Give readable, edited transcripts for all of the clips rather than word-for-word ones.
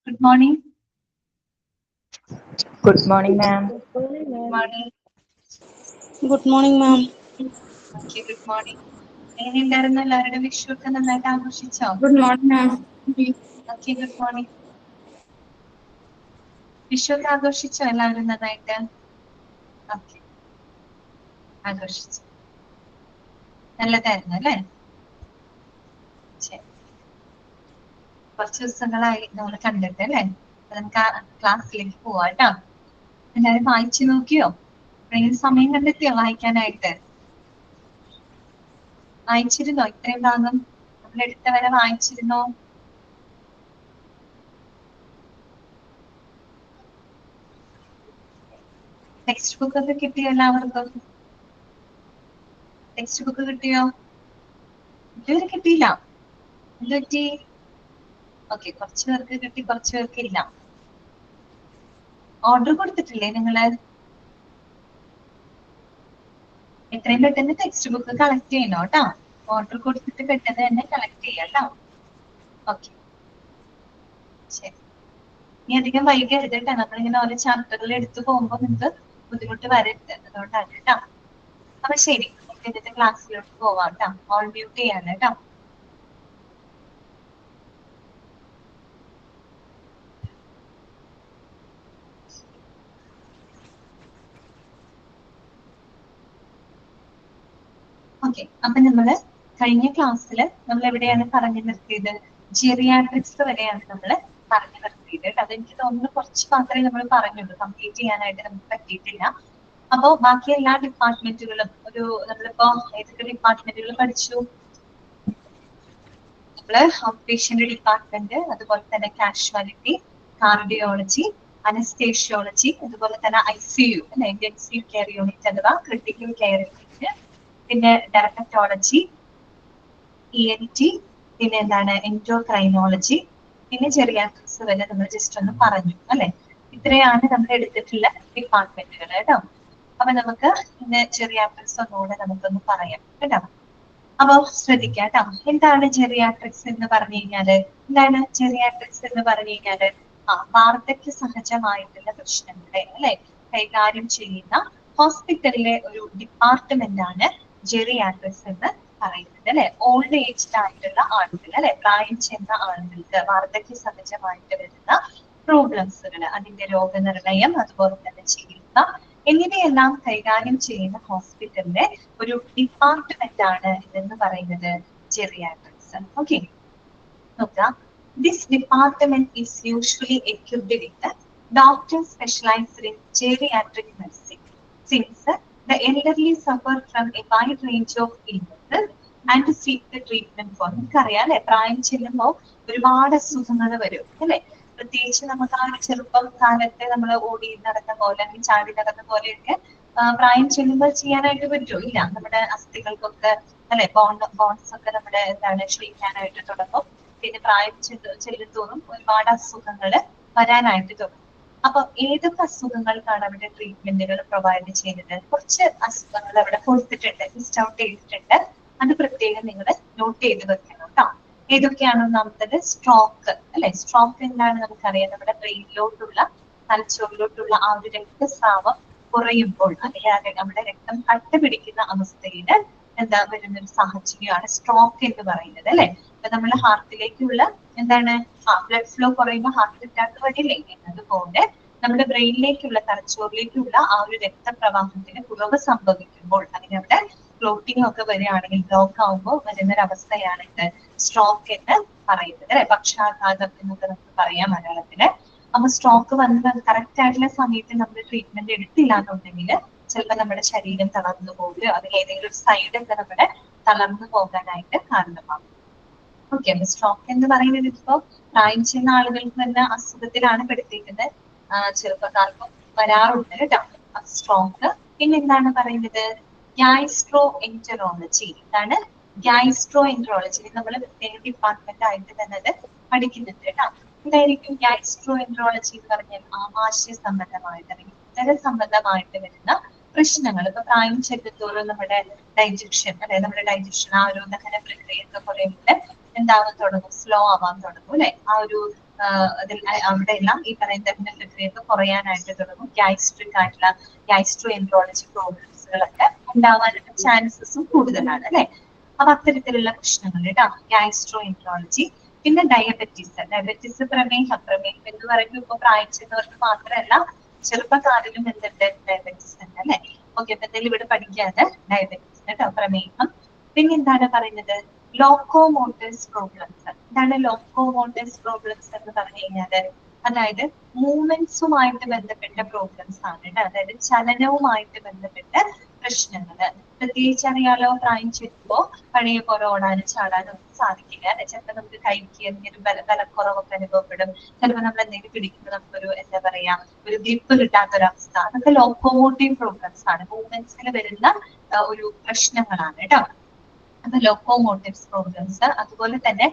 Good morning. Good morning, ma'am. Good morning. Good morning, ma'am. Okay, good morning. എങ്ങനെയുണ്ടായിരുന്നു എല്ലാവരുടെ വിഷു ഒക്കെ നന്നായിട്ട് ആഘോഷിച്ചോ? Good morning, ma'am. Okay, good morning. Vishu ഒക്കെ ആഘോഷിച്ചോ എല്ലാവരും നന്നായിട്ട്? ഓക്കെ, ആഘോഷിച്ചു. നല്ലതായിരുന്നു അല്ലേ? ശരി. കുറച്ച് ദിവസങ്ങളായി നമ്മൾ കണ്ടിട്ട് അല്ലേ? നമുക്ക് ആ ക്ലാസ്സിലേക്ക് പോവാം കേട്ടോ. എല്ലാവരും വായിച്ചു നോക്കിയോ? എപ്പോഴെങ്കിലും സമയം കണ്ടെത്തിയോ വായിക്കാനായിട്ട്? വായിച്ചിരുന്നോ? ഇത്രയും ഭാഗം നമ്മൾ എടുത്ത വരെ വായിച്ചിരുന്നോ? ടെക്സ്റ്റ് ബുക്ക് ഒക്കെ കിട്ടിയോ എല്ലാവർക്കും? ടെക്സ്റ്റ് ബുക്ക് കിട്ടിയോ? ഇതുവരെ കിട്ടിയില്ല. എന്ത് പറ്റി? ഓക്കെ, കുറച്ച് പേർക്ക് കിട്ടി, കുറച്ച് പേർക്ക് ഇല്ല. ഓർഡർ കൊടുത്തിട്ടില്ലേ നിങ്ങള്? എത്രയും പെട്ടെന്ന് ടെക്സ്റ്റ് ബുക്ക് കളക്ട് ചെയ്യണം കേട്ടോ. ഓർഡർ കൊടുത്തിട്ട് പെട്ടെന്ന് തന്നെ കളക്ട് ചെയ്യാം കേട്ടോ. ഓക്കെ, ശരി. ഇനി അധികം വൈകരുത് കേട്ടോ. നമ്മളിങ്ങനെ ഓരോ ചാപ്റ്ററുകൾ എടുത്തു പോകുമ്പോൾ നിങ്ങൾക്ക് ബുദ്ധിമുട്ട് വരരുത്, അതുകൊണ്ടാണ് കേട്ടോ. അപ്പൊ ശരി, നമുക്ക് ഇന്നത്തെ ക്ലാസ്സിലോട്ട് പോവാം കേട്ടോ. ഓൾ മ്യൂട്ട് ചെയ്യാണ് കേട്ടോ. ഓക്കെ, അപ്പൊ നമ്മള് കഴിഞ്ഞ ക്ലാസ്സിൽ നമ്മൾ എവിടെയാണ് പറഞ്ഞു നിർത്തിയത്? ജിറിയാട്രിക്സ് വരെയാണ് നമ്മൾ പറഞ്ഞു നിർത്തിയത് കേട്ടോ. അതെനിക്ക് തോന്നുന്നു കുറച്ച് മാത്രമേ നമ്മൾ പറഞ്ഞുള്ളൂ, കംപ്ലീറ്റ് ചെയ്യാനായിട്ട് നമുക്ക് പറ്റിയിട്ടില്ല. അപ്പോ ബാക്കി എല്ലാ ഡിപ്പാർട്ട്മെന്റുകളും നമ്മളിപ്പോ ഏതൊക്കെ ഡിപ്പാർട്ട്മെന്റുകൾ പഠിച്ചു? നമ്മള് ഔട്ട് പേഷ്യന്റ് ഡിപ്പാർട്ട്മെന്റ്, അതുപോലെ തന്നെ കാഷ്വാലിറ്റി, കാർഡിയോളജി, അനസ്തേഷ്യോളജി, അതുപോലെ തന്നെ ICU അല്ലെ, ഇന്റൻസീവ് കെയർ യൂണിറ്റ് അഥവാ ക്രിട്ടിക്കൽ കെയർ യൂണിറ്റ്, പിന്നെ ഡെർമറ്റോളജി, ENT, പിന്നെ എന്താണ് എൻഡോക്രൈനോളജി, പിന്നെ ജെറിയാട്രിക്സ് വരെ നമ്മൾ ജസ്റ്റ് ഒന്ന് പറഞ്ഞു അല്ലെ. ഇത്രയാണ് നമ്മൾ എടുത്തിട്ടുള്ള ഡിപ്പാർട്ട്മെന്റുകൾ കേട്ടോ. അപ്പൊ നമുക്ക് ഇന്ന് ജെറിയാട്രിക്സ് ഒന്നുകൂടെ നമുക്കൊന്ന് പറയാം കേട്ടോ. അപ്പൊ ശ്രദ്ധിക്കാം കേട്ടോ. എന്താണ് ജെറിയാട്രിക്സ് എന്ന് പറഞ്ഞു കഴിഞ്ഞാല്? എന്താണ് ജെറിയാട്രിക്സ് എന്ന് പറഞ്ഞു കഴിഞ്ഞാല്? വാർദ്ധക്യ സഹജമായിട്ടുള്ള പ്രശ്നങ്ങളെ അല്ലെ കൈകാര്യം ചെയ്യുന്ന ഹോസ്പിറ്റലിലെ ഒരു ഡിപ്പാർട്ട്മെന്റ് ആണ് ജെറിയാട്രിക്സ് എന്ന് പറയുന്നത് അല്ലെ. ഓൾഡ് ഏജ്ഡ് ആയിട്ടുള്ള ആളുകൾ അല്ലെ, പ്രായം ചെന്ന ആളുകൾക്ക് വാർദ്ധക്യ സഹജമായിട്ട് വരുന്ന പ്രോബ്ലംസുകൾ, അതിന്റെ രോഗനിർണയം, അതുപോലെ തന്നെ ചികിത്സ എന്നിവയെല്ലാം കൈകാര്യം ചെയ്യുന്ന ഹോസ്പിറ്റലിലെ ഒരു ഡിപ്പാർട്ട്മെന്റ് ആണ് ഇതെന്ന് പറയുന്നത് ജെറിയാട്രിക്സ്. ഓക്കെ, നോക്കാം. This department is usually equipped with doctors specialized in geriatric medicine, since the elderly suffer from a wide range of illnesses and seek the treatment for. നമുക്കറിയാം അല്ലെ, പ്രായം ചെല്ലുമ്പോൾ ഒരുപാട് അസുഖങ്ങൾ വരും അല്ലെ. പ്രത്യേകിച്ച് നമുക്ക് ആ ഒരു ചെറുപ്പം കാലത്തെ നമ്മൾ ഓടി നടന്ന പോലെ അല്ലെങ്കിൽ ചാടി നടന്ന പോലെയൊക്കെ പ്രായം ചെല്ലുമ്പോൾ ചെയ്യാനായിട്ട് പറ്റുമോ? ഇല്ല. നമ്മുടെ അസ്ഥികൾക്കൊക്കെ അല്ലെ ബോൺസ് ഒക്കെ നമ്മുടെ എന്താണ് ക്ഷയിക്കാനായിട്ട് തുടങ്ങും. പിന്നെ പ്രായം ചെല്ലുന്തോറും ഒരുപാട് അസുഖങ്ങൾ വരാനായിട്ട് തുടങ്ങും. അപ്പൊ ഏതൊക്കെ അസുഖങ്ങൾക്കാണ് അവിടെ ട്രീറ്റ്മെന്റുകൾ പ്രൊവൈഡ് ചെയ്യുന്നത്? കുറച്ച് അസുഖങ്ങൾ അവിടെ കൊടുത്തിട്ടുണ്ട്, ലിസ്റ്റ് ഔട്ട് ചെയ്തിട്ടുണ്ട്. അത് പ്രത്യേകം നിങ്ങൾ നോട്ട് ചെയ്ത് വെക്കണം കേട്ടോ. ഏതൊക്കെയാണ്? ഒന്നാമത്തത് സ്ട്രോക്ക് അല്ലെ. സ്ട്രോക്ക് എന്താണ് നമുക്കറിയാം, നമ്മുടെ ബ്രെയിനിലോട്ടുള്ള തലച്ചോറിലോട്ടുള്ള ആ ഒരു രക്തസ്രാവം കുറയുമ്പോൾ അല്ലെങ്കിൽ നമ്മുടെ രക്തം കട്ട പിടിക്കുന്ന അവസ്ഥയിൽ എന്താ വരുന്ന ഒരു സാഹചര്യമാണ് സ്ട്രോക്ക് എന്ന് പറയുന്നത് അല്ലെ. അപ്പൊ നമ്മുടെ ഹാർട്ടിലേക്കുള്ള എന്താണ് ബ്ലഡ് ഫ്ലോ കുറയുമ്പോൾ ഹാർട്ട് അറ്റാക്ക് വരില്ലേ, എന്നതുപോലെ നമ്മുടെ ബ്രെയിനിലേക്കുള്ള തലച്ചോറിലേക്കുള്ള ആ ഒരു രക്തപ്രവാഹത്തിന് കുറവ് സംഭവിക്കുമ്പോൾ, അതിന് അവിടെ ക്ലോട്ടിംഗ് ഒക്കെ വരികയാണെങ്കിൽ ബ്ലോക്ക് ആവുമ്പോൾ വരുന്നൊരവസ്ഥയാണ് ഇത് സ്ട്രോക്ക് എന്ന് പറയുന്നത് അല്ലെ. പക്ഷാഘാതം എന്നൊക്കെ നമുക്ക് പറയാം മലയാളത്തില്. അപ്പൊ സ്ട്രോക്ക് വന്ന് കറക്റ്റ് ആയിട്ടുള്ള സമയത്ത് നമ്മൾ ട്രീറ്റ്മെന്റ് എടുത്തില്ല എന്നുണ്ടെങ്കിൽ ചിലപ്പോൾ നമ്മുടെ ശരീരം തളർന്നു പോകുകയോ അതിൽ ഏതെങ്കിലും ഒരു സൈഡൊക്കെ നമ്മുടെ തളർന്നു പോകാനായിട്ട് കാരണമാകും. ഓക്കെ, അപ്പൊ സ്ട്രോക്ക് എന്ന് പറയുന്നത് ഇപ്പോ പ്രായം ചെയ്യുന്ന ആളുകൾക്ക് തന്നെ അസുഖത്തിലാണ് പെടുത്തിയിരിക്കുന്നത്. ചെറുപ്പക്കാർക്കും വരാറുണ്ട് കേട്ടോ സ്ട്രോക്ക്. പിന്നെ എന്താണ് പറയുന്നത്? Gastro enterology. എന്താണ് ഗ്യാസ്ട്രോ എൻറ്ററോളജി? നമ്മൾ പ്രത്യേക ഡിപ്പാർട്ട്മെന്റ് ആയിട്ട് തന്നെ അത് പഠിക്കുന്നുണ്ട് കേട്ടോ. എന്തായിരിക്കും ഗ്യാസ്ട്രോ എൻറ്ററോളജി എന്ന് പറഞ്ഞാൽ? ആമാശയ സംബന്ധമായിട്ട് അല്ലെങ്കിൽ ഉദര സംബന്ധമായിട്ട് വരുന്ന പ്രശ്നങ്ങൾ. ഇപ്പൊ പ്രായം ചെല്ലുന്തോറും നമ്മുടെ ഡൈജഷൻ അല്ലെ, നമ്മുടെ ഡൈജഷൻ ആ ഒരു ദഹന പ്രക്രിയയൊക്കെ കുറയുമ്പോൾ എന്താവാൻ തുടങ്ങും, സ്ലോ ആവാൻ തുടങ്ങും അല്ലെ. ആ ഒരു അതിൽ അവിടെയെല്ലാം ഈ പറയുന്ന ദഹന പ്രക്രിയയൊക്കെ കുറയാനായിട്ട് തുടങ്ങും. ഗ്യാസ്ട്രിക് ആയിട്ടുള്ള ഗ്യാസ്ട്രോ എൻട്രോളജി പ്രോബ്ലംസുകളൊക്കെ ഉണ്ടാവാനുള്ള ചാൻസസും കൂടുതലാണ് അല്ലെ. അപ്പൊ അത്തരത്തിലുള്ള പ്രശ്നങ്ങൾ കേട്ടോ, ഗ്യാസ്ട്രോ എൻട്രോളജി. പിന്നെ ഡയബറ്റിസ് പ്രമേഹം എന്ന് പറയുമ്പോൾ ഇപ്പൊ പ്രായം ചെന്നവർക്ക് മാത്രമല്ല ചെറുപ്പക്കാരിലും എന്തുണ്ട്, ഡയബറ്റിസ് ഉണ്ട് അല്ലെ. ഓക്കെ, അപ്പൊ എന്തായാലും ഇവിടെ പഠിക്കാതെ ഡയബറ്റിസ് കേട്ടോ, പ്രമേഹം. പിന്നെ എന്താണ് പറയുന്നത്, ലോക്കോമോട്ടേഴ്സ് പ്രോബ്ലംസ്. എന്താണ് ലോക്കോമോട്ടേഴ്സ് പ്രോബ്ലംസ് എന്ന് പറഞ്ഞു കഴിഞ്ഞാല് അതായത് മൂവ്മെന്റ്സുമായിട്ട് ബന്ധപ്പെട്ട പ്രോബ്ലംസ് ആണ് കേട്ടോ. അതായത് ചലനവുമായിട്ട് ബന്ധപ്പെട്ട പ്രശ്നങ്ങള്. പ്രത്യേകിച്ച് അറിയാലോ, പ്രായം ചെല്ലുമ്പോ പഴയ പോലെ ഓടാനും ചാടാനും ഒന്നും സാധിക്കില്ല അല്ലെ. ചിലപ്പോൾ നമുക്ക് കൈക്ക് എന്തെങ്കിലും ബലക്കുറവൊക്കെ അനുഭവപ്പെടും. ചിലപ്പോൾ നമ്മൾ എന്തെങ്കിലും പിടിക്കുമ്പോൾ നമുക്കൊരു എന്താ പറയാ, ഒരു ഗ്രിപ്പ് കിട്ടാത്തൊരവസ്ഥ. അതൊക്കെ ലോക്കോമോട്ടീവ് പ്രോബ്ലംസ് ആണ്, മൂവ്മെന്റ്സിൽ വരുന്ന ഒരു പ്രശ്നങ്ങളാണ് കേട്ടോ. അപ്പൊ ലോക്കോമോട്ടീവ്സ് പ്രോബ്ലംസ്. അതുപോലെ തന്നെ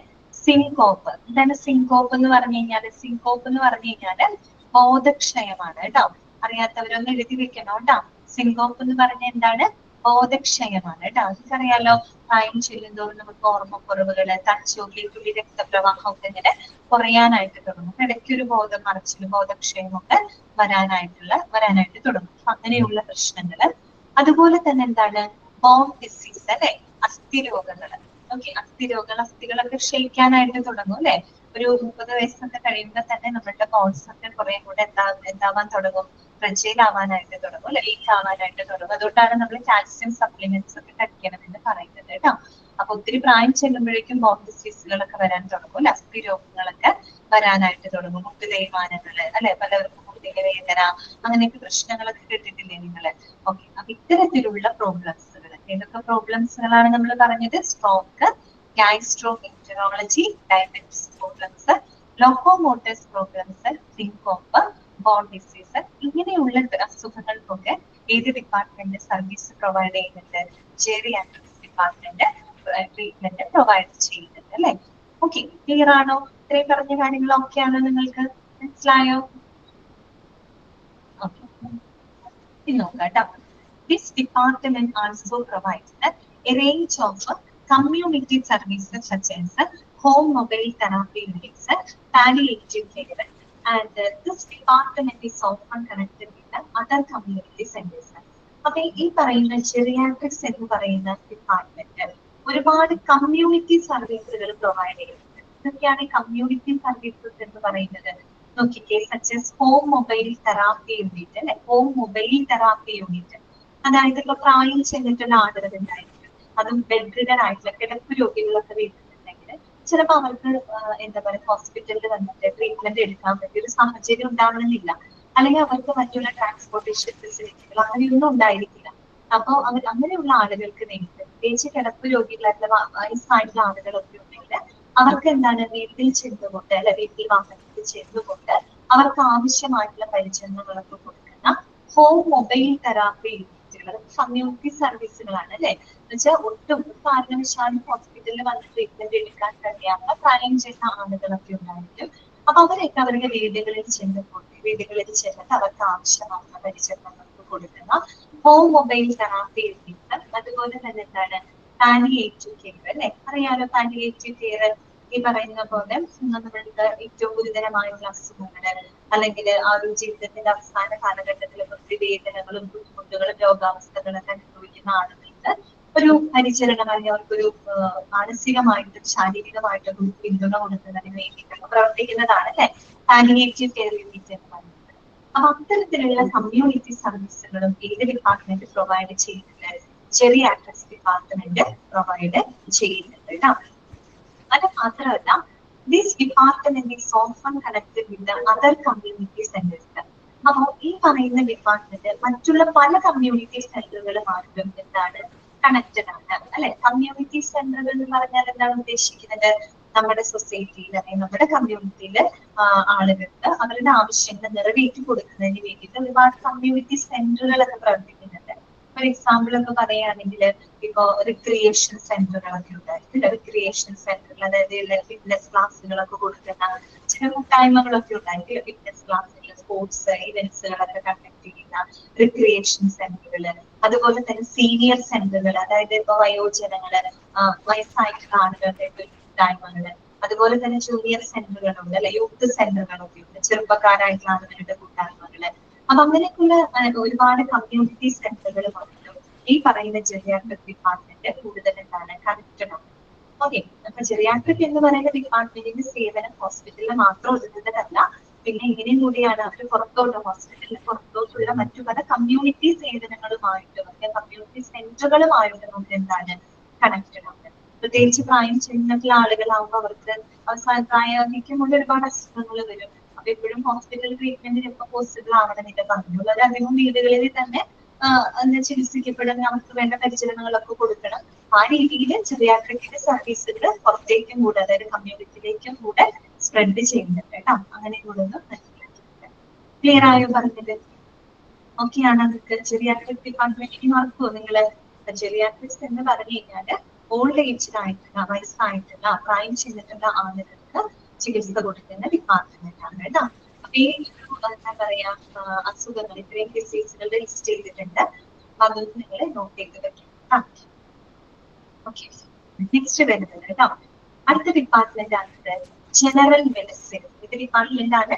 സിങ്കോപ്പ്. എന്താണ് സിങ്കോപ്പ് എന്ന് പറഞ്ഞു കഴിഞ്ഞാല്, സിങ്കോപ്പ് എന്ന് പറഞ്ഞു കഴിഞ്ഞാല് ബോധക്ഷയമാണ് കേട്ടോ. അറിയാത്തവരൊന്ന് എഴുതി വെക്കണം കേട്ടോ. സിങ്കോപ്പ് എന്ന് പറഞ്ഞ എന്താണ്, ബോധക്ഷയമാണ് കേട്ടോ. അതൊക്കറിയാലോ, പ്രായം ചെല്ലുന്തോറും നമുക്ക് ഓർമ്മക്കുറവുകള്, തലച്ചോറിലെ തുള്ളി രക്തപ്രവാഹം ഒക്കെ ഇങ്ങനെ കുറയാനായിട്ട് തുടങ്ങും. ഇടയ്ക്കൊരു ബോധം മറിച്ചിലും ബോധക്ഷയമൊക്കെ വരാനായിട്ട് തുടങ്ങും. അങ്ങനെയുള്ള പ്രശ്നങ്ങള്. അതുപോലെ തന്നെ എന്താണ്, ബോൺ ഡിസീസ് അല്ലെ, അസ്ഥിരോഗങ്ങള്. ഓക്കെ, അസ്ഥികളൊക്കെ ക്ഷയിക്കാനായിട്ട് തുടങ്ങും അല്ലെ. ഒരു 30 വയസ്സൊക്കെ കഴിയുമ്പോൾ തന്നെ നമ്മളുടെ ബോൺസ് ഒക്കെ കുറെ കൂടെ എന്താവാൻ തുടങ്ങും, ഫ്രജൈലാവാനായിട്ട് തുടങ്ങും അല്ലെ, വീക്ക് ആവാനായിട്ട് തുടങ്ങും. അതുകൊണ്ടാണ് നമ്മൾ കാൽസ്യം സപ്ലിമെന്റ്സ് ഒക്കെ കഴിക്കണം എന്ന് പറയുന്നത് കേട്ടോ. അപ്പൊ ഒത്തിരി പ്രായം ചെല്ലുമ്പോഴേക്കും ബോൺ ഡിസീസുകളൊക്കെ വരാൻ തുടങ്ങും അല്ലെ, അസ്ഥിരോഗങ്ങളൊക്കെ വരാനായിട്ട് തുടങ്ങും. മുട്ട് തേയ്മാനങ്ങള് അല്ലെ, പലവർക്കും മുട്ടിന്റെ വേദന, അങ്ങനെയൊക്കെ പ്രശ്നങ്ങളൊക്കെ കേട്ടിട്ടില്ലേ നിങ്ങള്. ഓക്കെ, അപ്പൊ ഇത്തരത്തിലുള്ള പ്രോബ്ലംസുകൾ, ഏതൊക്കെ പ്രോബ്ലംസുകളാണ് നമ്മൾ പറഞ്ഞത്, stroke, gastroenterology, diabetes problems, locomotors problems, syncope, bone disease. ഇങ്ങനെയുള്ള അസുഖങ്ങൾക്കൊക്കെ ഏത് ഡിപ്പാർട്ട്മെന്റ് സർവീസ് പ്രൊവൈഡ് ചെയ്യുന്നുണ്ട്, ജെറിയാട്രിക്സ് ഡിപ്പാർട്ട്മെന്റ് ട്രീറ്റ്മെന്റ് പ്രൊവൈഡ് ചെയ്യുന്നുണ്ട് അല്ലെ. ഓക്കെ, ക്ലിയർ ആണോ? ഇത്രയും പറഞ്ഞ കാര്യങ്ങൾ ഓക്കെ ആണോ, നിങ്ങൾക്ക് മനസ്സിലായോ? ഓക്കെ, ഇനി നോക്കാം കേട്ടോ. This department also provides a range of community services such as home mobile therapy units, palliative care, and this department is often connected with other community centers. അപ്പൊ ഈ പറയുന്ന ജെറിയാട്രിക്സ് എന്ന് പറയുന്ന ഡിപ്പാർട്ട്മെന്റ് ഒരുപാട് കമ്മ്യൂണിറ്റി സർവീസുകൾ പ്രൊവൈഡ് ചെയ്യുന്നുണ്ട്. ഇതൊക്കെയാണ് community services എന്ന് പറയുന്നത്. നോക്കിക്കേ, such as home mobile therapy unit അല്ലെ, ഹോം മൊബൈൽ തെറാപ്പി യൂണിറ്റ്. അതായത് ഇപ്പൊ പ്രായം ചെന്നിട്ടുള്ള ആളുകൾ ഉണ്ടായിരിക്കും, അതും ബെഡ് റിഡൻ ആയിട്ടുള്ള കിടപ്പ് രോഗികളൊക്കെ വീട്ടിലുണ്ടെങ്കിൽ ചിലപ്പോൾ അവർക്ക് എന്താ പറയുക, ഹോസ്പിറ്റലിൽ വന്നിട്ട് ട്രീറ്റ്മെന്റ് എടുക്കാൻ പറ്റിയ ഒരു സാഹചര്യം ഉണ്ടാവണമെന്നില്ല. അല്ലെങ്കിൽ അവർക്ക് മറ്റുള്ള ട്രാൻസ്പോർട്ടേഷൻ ഫെസിലിറ്റികൾ അങ്ങനെയൊന്നും ഉണ്ടായിരിക്കില്ല. അപ്പോൾ അങ്ങനെയുള്ള ആളുകൾക്ക് വേണ്ടിയിട്ട്, പ്രത്യേകിച്ച് കിടപ്പ് രോഗികളായിട്ടുള്ള വയസ്സായിട്ടുള്ള ആളുകളൊക്കെ ഉണ്ടെങ്കിൽ അവർക്ക് എന്താണ്, വീട്ടിൽ ചെന്നുകൊണ്ട് അല്ലെ, വീട്ടിൽ വാഹനത്തിൽ ചെന്നുകൊണ്ട് അവർക്ക് ആവശ്യമായിട്ടുള്ള പരിചരണങ്ങളൊക്കെ കൊടുക്കുന്ന ഹോം മൊബൈൽ തെറാപ്പി യൂണിറ്റുകൾ, കമ്മ്യൂണിറ്റി സർവീസുകളാണ് അല്ലെ. എന്നുവെച്ചാൽ ഒട്ടും കാരണവശാലും ഹോസ്പിറ്റലിൽ വന്ന് ട്രീറ്റ്മെന്റ് എടുക്കാൻ കഴിയാത്ത പ്രായം ചെയ്യുന്ന ആളുകളൊക്കെ ഉണ്ടായിരിക്കും. അപ്പൊ അവരൊക്കെ അവരുടെ വീടുകളിൽ ചെന്നിട്ട് അവർക്ക് ആവശ്യമായിട്ടുള്ള പരിചരണങ്ങൾക്ക് കൊടുക്കുന്ന ഹോം മൊബൈൽ തെറാപ്പി യൂണിറ്റ്. അതുപോലെ തന്നെ എന്താണ്, പാലിയേറ്റീവ് കെയർ അല്ലെ. അറിയാലോ, പാലിയേറ്റീവ് കെയർ ഈ പറയുന്ന പോലെ നമ്മൾക്ക് ഏറ്റവും ഗുരുതരമായിട്ടുള്ള അസുഖങ്ങള് അല്ലെങ്കിൽ ആ ഒരു ജീവിതത്തിന്റെ അവസാന കാലഘട്ടത്തിലൊക്കെ ഒത്തിരി വേദനകളും ബുദ്ധിമുട്ടുകളും രോഗാവസ്ഥകളൊക്കെ അനുഭവിക്കുന്ന ആളുകൾക്ക് ഒരു പരിചരണം, അല്ലെങ്കിൽ അവർക്കൊരു മാനസികമായിട്ടും ശാരീരികമായിട്ടും ഒരു പിന്തുണ കൊടുക്കുന്നതിന് വേണ്ടിയിട്ടൊക്കെ പ്രവർത്തിക്കുന്നതാണ് അല്ലെ പാലിയേറ്റീവ് കെയർ യൂണിറ്റ് എന്ന് പറയുന്നത്. അപ്പൊ അത്തരത്തിലുള്ള കമ്മ്യൂണിറ്റി സർവീസുകളും ഏത് ഡിപ്പാർട്ട്മെന്റ് പ്രൊവൈഡ് ചെയ്യുന്നുണ്ട്, ജെറിയാട്രിക്സ് ഡിപ്പാർട്ട്മെന്റ് പ്രൊവൈഡ് ചെയ്യുന്നുണ്ട് കേട്ടോ. അത് മാത്രമല്ല, this department is often connected with other community centres. അപ്പോ ഈ പറയുന്ന ഡിപ്പാർട്ട്മെന്റ് മറ്റുള്ള പല കമ്മ്യൂണിറ്റി സെന്ററുകളുമായിട്ടും എന്താണ്, കണക്റ്റഡ് ആണ് അല്ലെ. കമ്മ്യൂണിറ്റി സെന്ററുകൾ എന്ന് പറഞ്ഞാൽ എന്താണ് ഉദ്ദേശിക്കുന്നത്, നമ്മുടെ സൊസൈറ്റിയിൽ അല്ലെങ്കിൽ നമ്മുടെ കമ്മ്യൂണിറ്റിയിൽ ആളുകൾക്ക് അവരുടെ ആവശ്യങ്ങൾ നിറവേറ്റി കൊടുക്കുന്നതിന് വേണ്ടിയിട്ട് ഒരുപാട് കമ്മ്യൂണിറ്റി സെന്ററുകളൊക്കെ പ്രവർത്തിക്കുന്നുണ്ട്. ഫോർ എക്സാമ്പിൾ ഒക്കെ പറയുകയാണെങ്കിൽ ഇപ്പോ റിക്രിയേഷൻ സെന്ററുകളൊക്കെ ഉണ്ടായിരിക്കും. റിക്രിയേഷൻ സെന്ററുകൾ, അതായത് ഫിറ്റ്നസ് ക്ലാസ്സുകളൊക്കെ കൊടുക്കുന്ന ചില കൂട്ടായ്മകളൊക്കെ ഉണ്ടായിരിക്കും. ഫിറ്റ്നസ് ക്ലാസ്സുകൾ, സ്പോർട്സ് ഇവന്റ്സുകളൊക്കെ കണ്ടക്ട് ചെയ്യുന്ന റിക്രിയേഷൻ സെന്ററുകള്. അതുപോലെ തന്നെ സീനിയർ സെന്ററുകൾ, അതായത് ഇപ്പൊ വയോജനങ്ങള്, വയസ്സായിട്ടുള്ള ആളുകളുടെ കൂട്ടായ്മകള്, അതുപോലെ തന്നെ ജൂനിയർ സെന്ററുകളുണ്ട് അല്ലെ, യൂത്ത് സെന്ററുകളൊക്കെ ഉണ്ട്, ചെറുപ്പക്കാരായിട്ടുള്ള ആളുകളുടെ കൂട്ടായ്മകള്. അപ്പൊ അങ്ങനെയൊക്കെയുള്ള ഒരുപാട് കമ്മ്യൂണിറ്റി സെന്ററുകൾ വന്നിട്ടും ഈ പറയുന്ന ജെറിയാട്രിക് ഡിപ്പാർട്ട്മെന്റ് കൂടുതൽ എന്താണ് കണക്റ്റഡ് ആണ്. ഓക്കെ, അപ്പൊ ജെറിയാട്രിക് എന്ന് പറയുന്ന ഡിപ്പാർട്ട്മെന്റിന്റെ സേവനം ഹോസ്പിറ്റലിൽ മാത്രം ഒതുങ്ങുന്നതല്ല, പിന്നെ ഇങ്ങനെയും കൂടിയാണ് അവർ പുറത്തോട്ട്, ഹോസ്പിറ്റലിന് പുറത്തോട്ടുള്ള മറ്റു പല കമ്മ്യൂണിറ്റി സേവനങ്ങളുമായിട്ടും കമ്മ്യൂണിറ്റി സെന്ററുകളുമായിട്ടും നമുക്ക് എന്താണ് കണക്റ്റഡ് ആണ്. പ്രത്യേകിച്ച് പ്രായം ചെന്നിട്ടുള്ള ആളുകളാകുമ്പോൾ അവർക്ക് അവസാന പ്രായാധിക്യമുള്ള ഒരുപാട് അസുഖങ്ങൾ വരും. അപ്പൊ എപ്പോഴും ഹോസ്പിറ്റൽ ട്രീറ്റ്മെന്റിന് എപ്പോൾ പോസിബിൾ ആവണമെന്നില്ല, പറഞ്ഞുള്ളതധികം വീടുകളിൽ തന്നെ ചികിത്സിക്കപ്പെടാൻ അവർക്ക് വേണ്ട പരിചരണങ്ങളൊക്കെ കൊടുക്കണം. ആ രീതിയിൽ ജെറിയാട്രിക്കിന്റെ സർവീസുകൾ പുറത്തേക്കും കൂടെ, അതായത് കമ്മ്യൂണിറ്റിയിലേക്കും കൂടെ സ്പ്രെഡ് ചെയ്യുന്നുണ്ട് കേട്ടോ. അങ്ങനെ കൂടെ മനസ്സിലാക്കിയിട്ടുണ്ട്. ക്ലിയർ ആയോ പറഞ്ഞത്? ഓക്കെയാണ്. നിങ്ങൾക്ക് ജെറിയാട്രിക് ഡിപ്പാർട്ട്മെന്റിന് മറക്കുമോ നിങ്ങള്? ജെറിയാട്രിക്സ് എന്ന് പറഞ്ഞു കഴിഞ്ഞാല് ഓൾഡ് ഏജ്ഡ് ആയിട്ടുള്ള, വയസ്സായിട്ടുള്ള, പ്രായം ചെന്നിട്ടുള്ള ആളുകൾക്ക് ചികിത്സ കൊടുക്കുന്ന ഡിപ്പാർട്ട്മെന്റ് ആണ് കേട്ടോ. അപ്പൊ ഈ എന്താ പറയാ അസുഖങ്ങൾ, ഇത്രയും ഡിസീസുകളുടെ ലിസ്റ്റ് ചെയ്തിട്ടുണ്ട്. അപ്പൊ അതൊന്നും നിങ്ങൾ നോട്ട് ചെയ്ത് വെക്കണം. ഓക്കെ, നെക്സ്റ്റ് വരുന്നത് കേട്ടോ, അടുത്ത ഡിപ്പാർട്ട്മെന്റ് ആണ് ജനറൽ മെഡിസിൻ. ഇത് ഡിപ്പാർട്ട്മെന്റ് ആണ്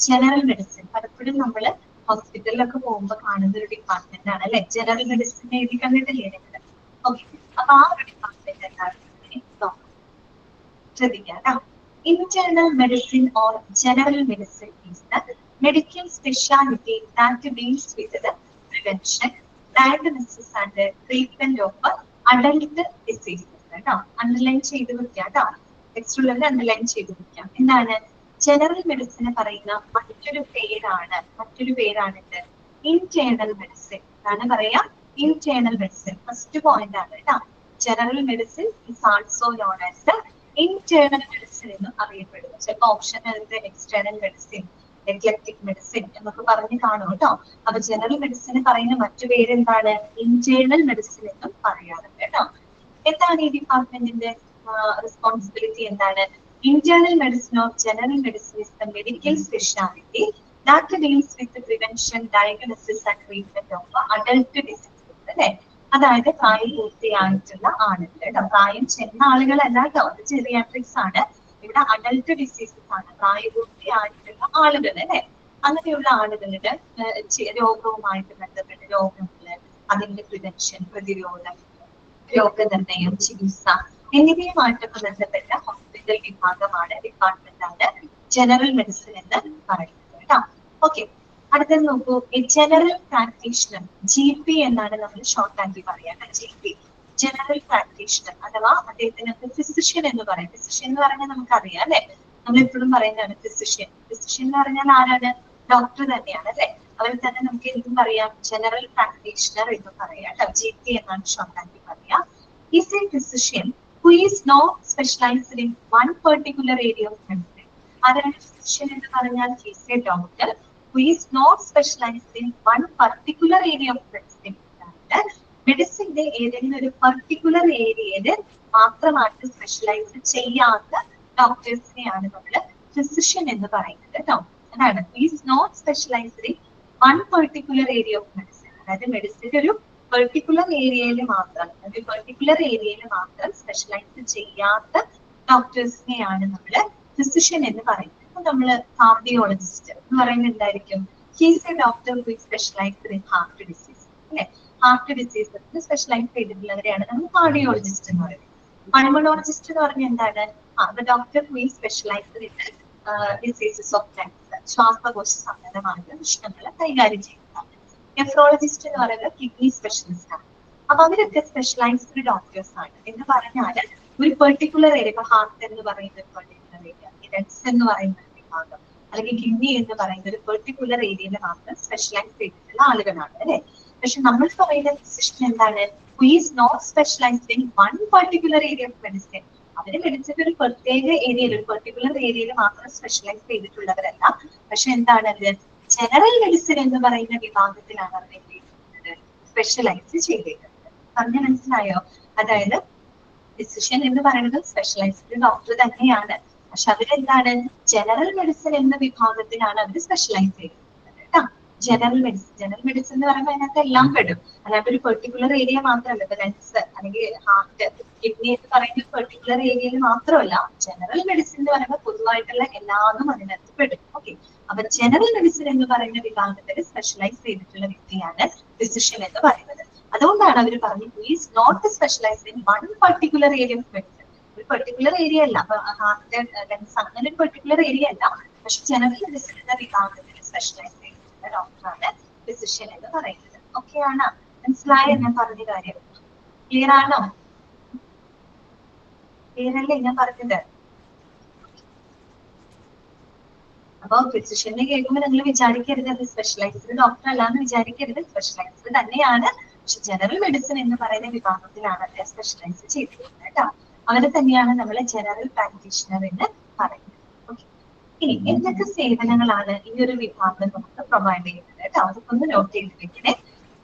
ജനറൽ മെഡിസിൻ. പലപ്പോഴും നമ്മള് ഹോസ്പിറ്റലിലൊക്കെ പോകുമ്പോൾ കാണുന്ന ഒരു ഡിപ്പാർട്ട്മെന്റ് ആണ് അല്ലെ, ജനറൽ മെഡിസിൻ എഴുതി കണ്ടിട്ടില്ലേ നിങ്ങൾ? ഓക്കെ, അപ്പൊ ആ ഒരു ഡിപ്പാർട്ട്മെന്റ് എന്താണ് ശ്രദ്ധിക്കാം. Internal medicine or general medicine is the medical specialty that deals with the prevention, diagnosis and treatment of adult diseases. കേട്ടോ, അണ്ടർലൈൻ ചെയ്ത് വെക്കാം കേട്ടോ, ടെക്സ്റ്റുകളിൽ അണ്ടർലൈൻ ചെയ്ത് വെക്കാം. എന്താണ് ജനറൽ മെഡിസിന് പറയുന്ന മറ്റൊരു പേരാണിത് ഇന്റേണൽ മെഡിസിൻ. എന്താണ് പറയാ? Internal medicine. ഫസ്റ്റ് പോയിന്റ് ആണ് കേട്ടോ. General medicine is also known as the internal medicine എന്ന് അറിയപ്പെടുന്നു. ചിലപ്പോൾ option external medicine, eclectic medicine എന്നൊക്കെ പറഞ്ഞ് കാണും കേട്ടോ. അപ്പൊ ജനറൽ മെഡിസിന് പറയുന്ന മറ്റു പേരെന്താണ്? ഇന്റേണൽ മെഡിസിൻ എന്നും പറയാറുണ്ട് കേട്ടോ. എന്താണ് ഈ ഡിപ്പാർട്ട്മെന്റിന്റെ റെസ്പോൺസിബിലിറ്റി? എന്താണ്? Internal medicine or general medicine is the medical speciality that deals with the prevention, diagnosis and treatment of adult diseases. അല്ലെ, അതായത് പ്രായം പൂർത്തിയായിട്ടുള്ള ആളുകൾ കേട്ടോ. പ്രായം ചെന്ന ആളുകളല്ല കേട്ടോ, അത് ജെറിയാട്രിക്സ് ആണ്. ഇവിടെ അഡൽട്ട് ഡിസീസസ് ആണ്, പ്രായപൂർത്തിയായിട്ടുള്ള ആളുകൾ അല്ലെ. അങ്ങനെയുള്ള ആളുകളുടെ രോഗവുമായിട്ട് ബന്ധപ്പെട്ട രോഗങ്ങള്, അതിന്റെ പ്രിവെൻഷൻ, പ്രതിരോധം, രോഗനിർണയം, ചികിത്സ എന്നിവയുമായിട്ടൊക്കെ ബന്ധപ്പെട്ട ഹോസ്പിറ്റൽ ഡിപ്പാർട്ട്മെന്റ് ആണ് ജനറൽ മെഡിസിൻ എന്ന് പറയുന്നത് കേട്ടോ. ഓക്കെ, അടുത്തത് നോക്കൂ, ജനറൽ പ്രാക്ടീഷണർ, GP എന്നാണ് നമ്മൾ ഷോർട്ട് ആക്കി പറയാം. GP, ജനറൽ പ്രാക്ടീഷണർ, അഥവാ അദ്ദേഹത്തിന് ഫിസിഷ്യൻ എന്ന് പറയും. ഫിസിഷ്യൻ എന്ന് പറഞ്ഞാൽ നമുക്കറിയാം അല്ലെ, നമ്മൾ എപ്പോഴും പറയുന്നതാണ് ഫിസിഷ്യൻ. ഫിസിഷ്യൻ എന്ന് പറഞ്ഞാൽ ആരാണ്? ഡോക്ടർ തന്നെയാണ് അല്ലെ. അവർ തന്നെ നമുക്ക് എന്തും പറയാം, ജനറൽ പ്രാക്ടീഷണർ എന്ന് പറയാം കേട്ടോ. GP എന്നാണ് ഷോർട്ട് ആക്കി പറയാം. Is A physician who is not specialized in one particular area of medicine. അതാണ് ഫിസിഷ്യൻ എന്ന് പറഞ്ഞാൽ is A doctor who is not specialized in one particular area of medicine. മെഡിസിന്റെ ഏതെങ്കിലും ഒരു പർട്ടിക്കുലർ ഏരിയയില് മാത്രമായിട്ട് സ്പെഷ്യലൈസ് ചെയ്യാത്ത ഡോക്ടേഴ്സിനെയാണ് നമ്മൾ ഫിസിഷ്യൻ എന്ന് പറയുന്നത് കേട്ടോ. അതാണ് is not specialised in one particular area of medicine. അതായത് മെഡിസിന്റെ ഒരു പെർട്ടിക്കുലർ ഏരിയയിൽ മാത്രം സ്പെഷ്യലൈസ് ചെയ്യാത്ത ഡോക്ടേഴ്സിനെയാണ് നമ്മൾ ഫിസിഷ്യൻ എന്ന് പറയുന്നത്. നമ്മള് കാർഡിയോളജിസ്റ്റ് എന്ന് പറയുന്നത് എന്തായിരിക്കും? He's A doctor who specialised in heart disease അല്ലെ. ഹാർട്ട് ഡിസീസസിന് സ്പെഷ്യലൈസ് ചെയ്തിട്ടുള്ളവരെയാണ് നമ്മൾ കാർഡിയോളജിസ്റ്റ് എന്ന് പറയുന്നത്. പൾമണോളജിസ്റ്റ് എന്ന് പറഞ്ഞാൽ എന്താണ്? Doctor who specialised in diseases of lungs, ശ്വാസകോശ സംബന്ധമായ പ്രശ്നങ്ങൾ കൈകാര്യം ചെയ്യുന്നതാണ്. നെഫ്രോളജിസ്റ്റ് എന്ന് പറയുന്നത് കിഡ്നി സ്പെഷ്യലിസ്റ്റ് ആണ്. അപ്പൊ അവരൊക്കെ സ്പെഷ്യലൈസ്ഡ് ഡോക്ടേഴ്സ് ആണ്. എന്ന് പറഞ്ഞാൽ ഒരു പെർട്ടിക്കുലർ ഏരിയ, ഇപ്പൊ ഹാർട്ട് എന്ന് പറയുന്ന ഒരു പെർട്ടിക്കുലർ ഏരിയ, ലങ്സ് എന്ന് പറയുന്ന ഭാഗം, അല്ലെങ്കിൽ കിഡ്നി എന്ന് പറയുന്ന ഒരു പെർട്ടിക്കുലർ ഏരിയയിൽ മാത്രം സ്പെഷ്യലൈസ് ചെയ്തിട്ടുള്ള ആളുകളാണ് അല്ലെ. പക്ഷെ നമ്മൾ പറയുന്ന ഫിസിഷ്യൻ എന്താണ്? Who is not specialised in one particular area of medicine. അവര് മെഡിസിന്റെ ഒരു പ്രത്യേക ഏരിയയിൽ, ഒരു പെർട്ടിക്കുലർ ഏരിയയിൽ മാത്രം സ്പെഷ്യലൈസ് ചെയ്തിട്ടുള്ളവരല്ല. പക്ഷെ എന്താണ് അത്? ജനറൽ മെഡിസിൻ എന്ന് പറയുന്ന വിഭാഗത്തിലാണ് അവർ എന്ത് ചെയ്തിട്ടുള്ളത്? സ്പെഷ്യലൈസ് ചെയ്തിട്ടുള്ളത്. പറഞ്ഞ മനസ്സിലായോ? അതായത് ഫിസിഷ്യൻ എന്ന് പറയുന്നത് സ്പെഷ്യലൈസ്ഡ് ഡോക്ടർ തന്നെയാണ്. പക്ഷെ അവരെന്താണ്? ജനറൽ മെഡിസിൻ എന്ന വിഭാഗത്തിലാണ് അവർ സ്പെഷ്യലൈസ് ചെയ്തിട്ടുള്ളത് കേട്ടോ. ജനറൽ മെഡിസിൻ എന്ന് പറയുമ്പോൾ അതിനകത്ത് എല്ലാം പെടും. അല്ലാതെ ഒരു പെർട്ടിക്കുലർ ഏരിയ മാത്രമല്ല. ഇപ്പൊ ലെൻസ് അല്ലെങ്കിൽ ഹാർട്ട്, കിഡ്നി എന്ന് പറയുന്ന ഒരു പെർട്ടിക്കുലർ ഏരിയയിൽ മാത്രമല്ല. ജനറൽ മെഡിസിൻ എന്ന് പറയുമ്പോൾ പൊതുവായിട്ടുള്ള എല്ലാതും അതിനകത്ത് പെടും. ഓക്കെ, അപ്പൊ ജനറൽ മെഡിസിൻ എന്ന് പറയുന്ന വിഭാഗത്തിൽ സ്പെഷ്യലൈസ് ചെയ്തിട്ടുള്ള വ്യക്തിയാണ് ഫിസിഷ്യൻ എന്ന് പറയുന്നത്. അതുകൊണ്ടാണ് അവർ പറഞ്ഞത് is not specialised in one particular area of medicine. ഒരു പെർട്ടിക്കുലർ ഏരിയ അല്ല. അപ്പൊ ഹാർട്ട്, ലെൻസ് അങ്ങനെ ഒരു പെർട്ടിക്കുലർ ഏരിയ അല്ല. പക്ഷെ ജനറൽ മെഡിസിൻ എന്ന വിഭാഗത്തിൽ സ്പെഷ്യലൈസ് ചെയ്തിട്ടുള്ള ഡോക്ടറാണ് ഫിസിഷ്യൻ എന്ന് പറയുന്നത്. ഓക്കെ ആണ്? മനസ്സിലായോ ഞാൻ പറഞ്ഞ കാര്യം? ക്ലിയർ ആണോ? ക്ലിയർ അല്ലേ ഞാൻ പറഞ്ഞത്? അപ്പൊ ഫിസിഷ്യനെ കേൾക്കുമ്പോൾ നിങ്ങൾ വിചാരിക്കരുത് അത് സ്പെഷ്യലൈസ്ഡ് ഡോക്ടർ അല്ലാന്ന് വിചാരിക്കരുത്. സ്പെഷ്യലൈസ്ഡ് തന്നെയാണ്. പക്ഷെ ജനറൽ മെഡിസിൻ എന്ന് പറയുന്ന വിഭാഗത്തിലാണ് അദ്ദേഹം സ്പെഷ്യലൈസ് ചെയ്തിരിക്കുന്നത് കേട്ടോ. അവരെ തന്നെയാണ് നമ്മൾ ജനറൽ പ്രാക്ടീഷണർ എന്ന് പറയുന്നത്. ഓക്കെ, ഇനി എന്തൊക്കെ സേവനങ്ങളാണ് ഈ ഒരു വിഭാഗം നമുക്ക് പ്രൊവൈഡ് ചെയ്യുന്നത് കേട്ടോ? അതൊക്കെ ഒന്ന് നോട്ട് ചെയ്ത് വെക്കണേ.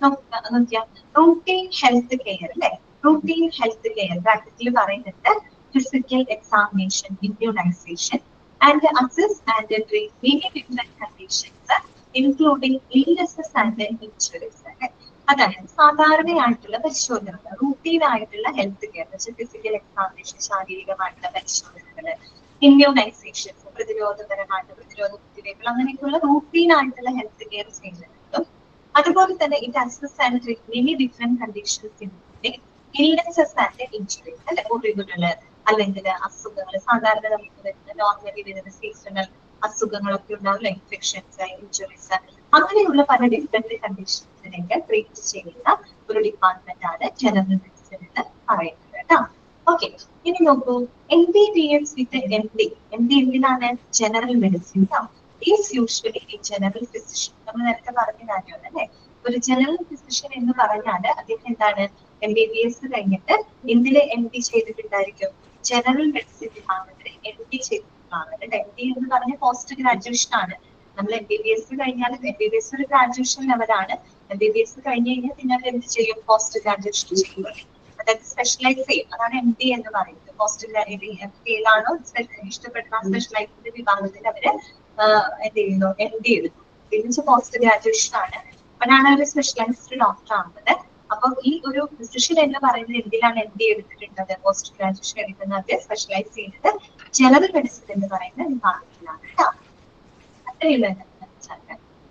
നോക്കിയാൽ റൂട്ടീൻ ഹെൽത്ത് കെയർ അല്ലെ. റൂട്ടീൻ ഹെൽത്ത് കെയർ പ്രാക്ടിക്കലി പറയുന്നുണ്ട് physical examination, immunisation and assess and treat many different conditions including illnesses and injuries. അതായത് സാധാരണയായിട്ടുള്ള പരിശോധനകൾ, റൂട്ടീൻ ആയിട്ടുള്ള ഹെൽത്ത് കെയർ, ഫിസിക്കൽ എക്സാമിനേഷൻ, ശാരീരികമായിട്ടുള്ള പരിശോധനകൾ, ഇമ്മ്യൂണൈസേഷൻ, പ്രതിരോധപരമായിട്ട് പ്രതിരോധ കുത്തിവയ്പ്പുകൾ, അങ്ങനെയൊക്കെയുള്ള റൂട്ടീൻ ആയിട്ടുള്ള ഹെൽത്ത് കെയർ ചെയ്യുന്നതും അതുപോലെ തന്നെ it assess and treat many different conditions including illnesses and injuries അല്ലെ. മുറിവുകള് അല്ലെങ്കിൽ അസുഖങ്ങൾ, സാധാരണ നമുക്ക് വരുന്ന നോർമലി വരുന്ന സീസണൽ അസുഖങ്ങളൊക്കെ ഉണ്ടാവില്ല, ഇൻഫെക്ഷൻസ്, ഇൻജുറീസ്, അങ്ങനെയുള്ള പല ഡിഫറെന്റ് കണ്ടീഷൻസിനെയൊക്കെ ട്രീറ്റ് ചെയ്യുന്ന ഒരു ഡിപ്പാർട്ട്മെന്റ് ആണ് ജനറൽ മെഡിസിൻ എന്ന് പറയുന്നത് കേട്ടോ. ഓക്കെ, ഇനി നോക്കൂ, MBBS വിത്ത് MD. MD എന്തിനാണ്? General medicine. Is usually A general physician. നമ്മൾ നേരത്തെ പറഞ്ഞ കാര്യമാണ് അല്ലെ. ഒരു ജനറൽ ഫിസിഷ്യൻ എന്ന് പറഞ്ഞാല് അദ്ദേഹം എന്താണ്? MBBS കഴിഞ്ഞിട്ട് എന്തില് MD ചെയ്തിട്ടുണ്ടായിരിക്കും? ജനറൽ മെഡിസിൻ വിഭാഗത്തിൽ MD ചെയ്തിട്ടുള്ളതാണ്. MD എന്ന് പറഞ്ഞ പോസ്റ്റ് ഗ്രാജുവേഷൻ ആണ്. നമ്മൾ MBBS കഴിഞ്ഞാൽ MBBS ഒരു ഗ്രാജുവേഷൻ ലെവലാണ്. MBBS കഴിഞ്ഞ് കഴിഞ്ഞാൽ പിന്നെ എന്ത് ചെയ്യും? പോസ്റ്റ് ഗ്രാജുവേഷൻ ചെയ്യും. അതായത് സ്പെഷ്യലൈസ് ചെയ്യും. അതാണ് MD എന്ന് പറയുന്നത്. പോസ്റ്റ് ഗ്രാജുവേഷനിലാണോ ഇഷ്ടപ്പെടുന്ന സ്പെഷ്യലൈസ്ഡ് വിഭാഗത്തിൽ അവര് എന്ത് ചെയ്യുന്നു? MD എടുക്കും. തിരിച്ച് പോസ്റ്റ് ഗ്രാജുവേഷൻ ആണ്. അപ്പോഴാണ് ഒരു സ്പെഷ്യലൈസ്ഡ് ഡോക്ടർ ആവുന്നത്. അപ്പൊ ഈ ഒരു ഫിസിഷ്യൻ എന്ന് പറയുന്നത് എന്തിനാണ് MD എടുത്തിട്ടുള്ളത്? പോസ്റ്റ് ഗ്രാജുവേഷൻ എടുക്കുന്നത് സ്പെഷ്യലൈസ് ചെയ്യുന്നത് ജനറൽ മെഡിസിൻ എന്ന് പറയുന്ന വിഭാഗത്തിലാണ് കേട്ടോ. അത്രയുള്ള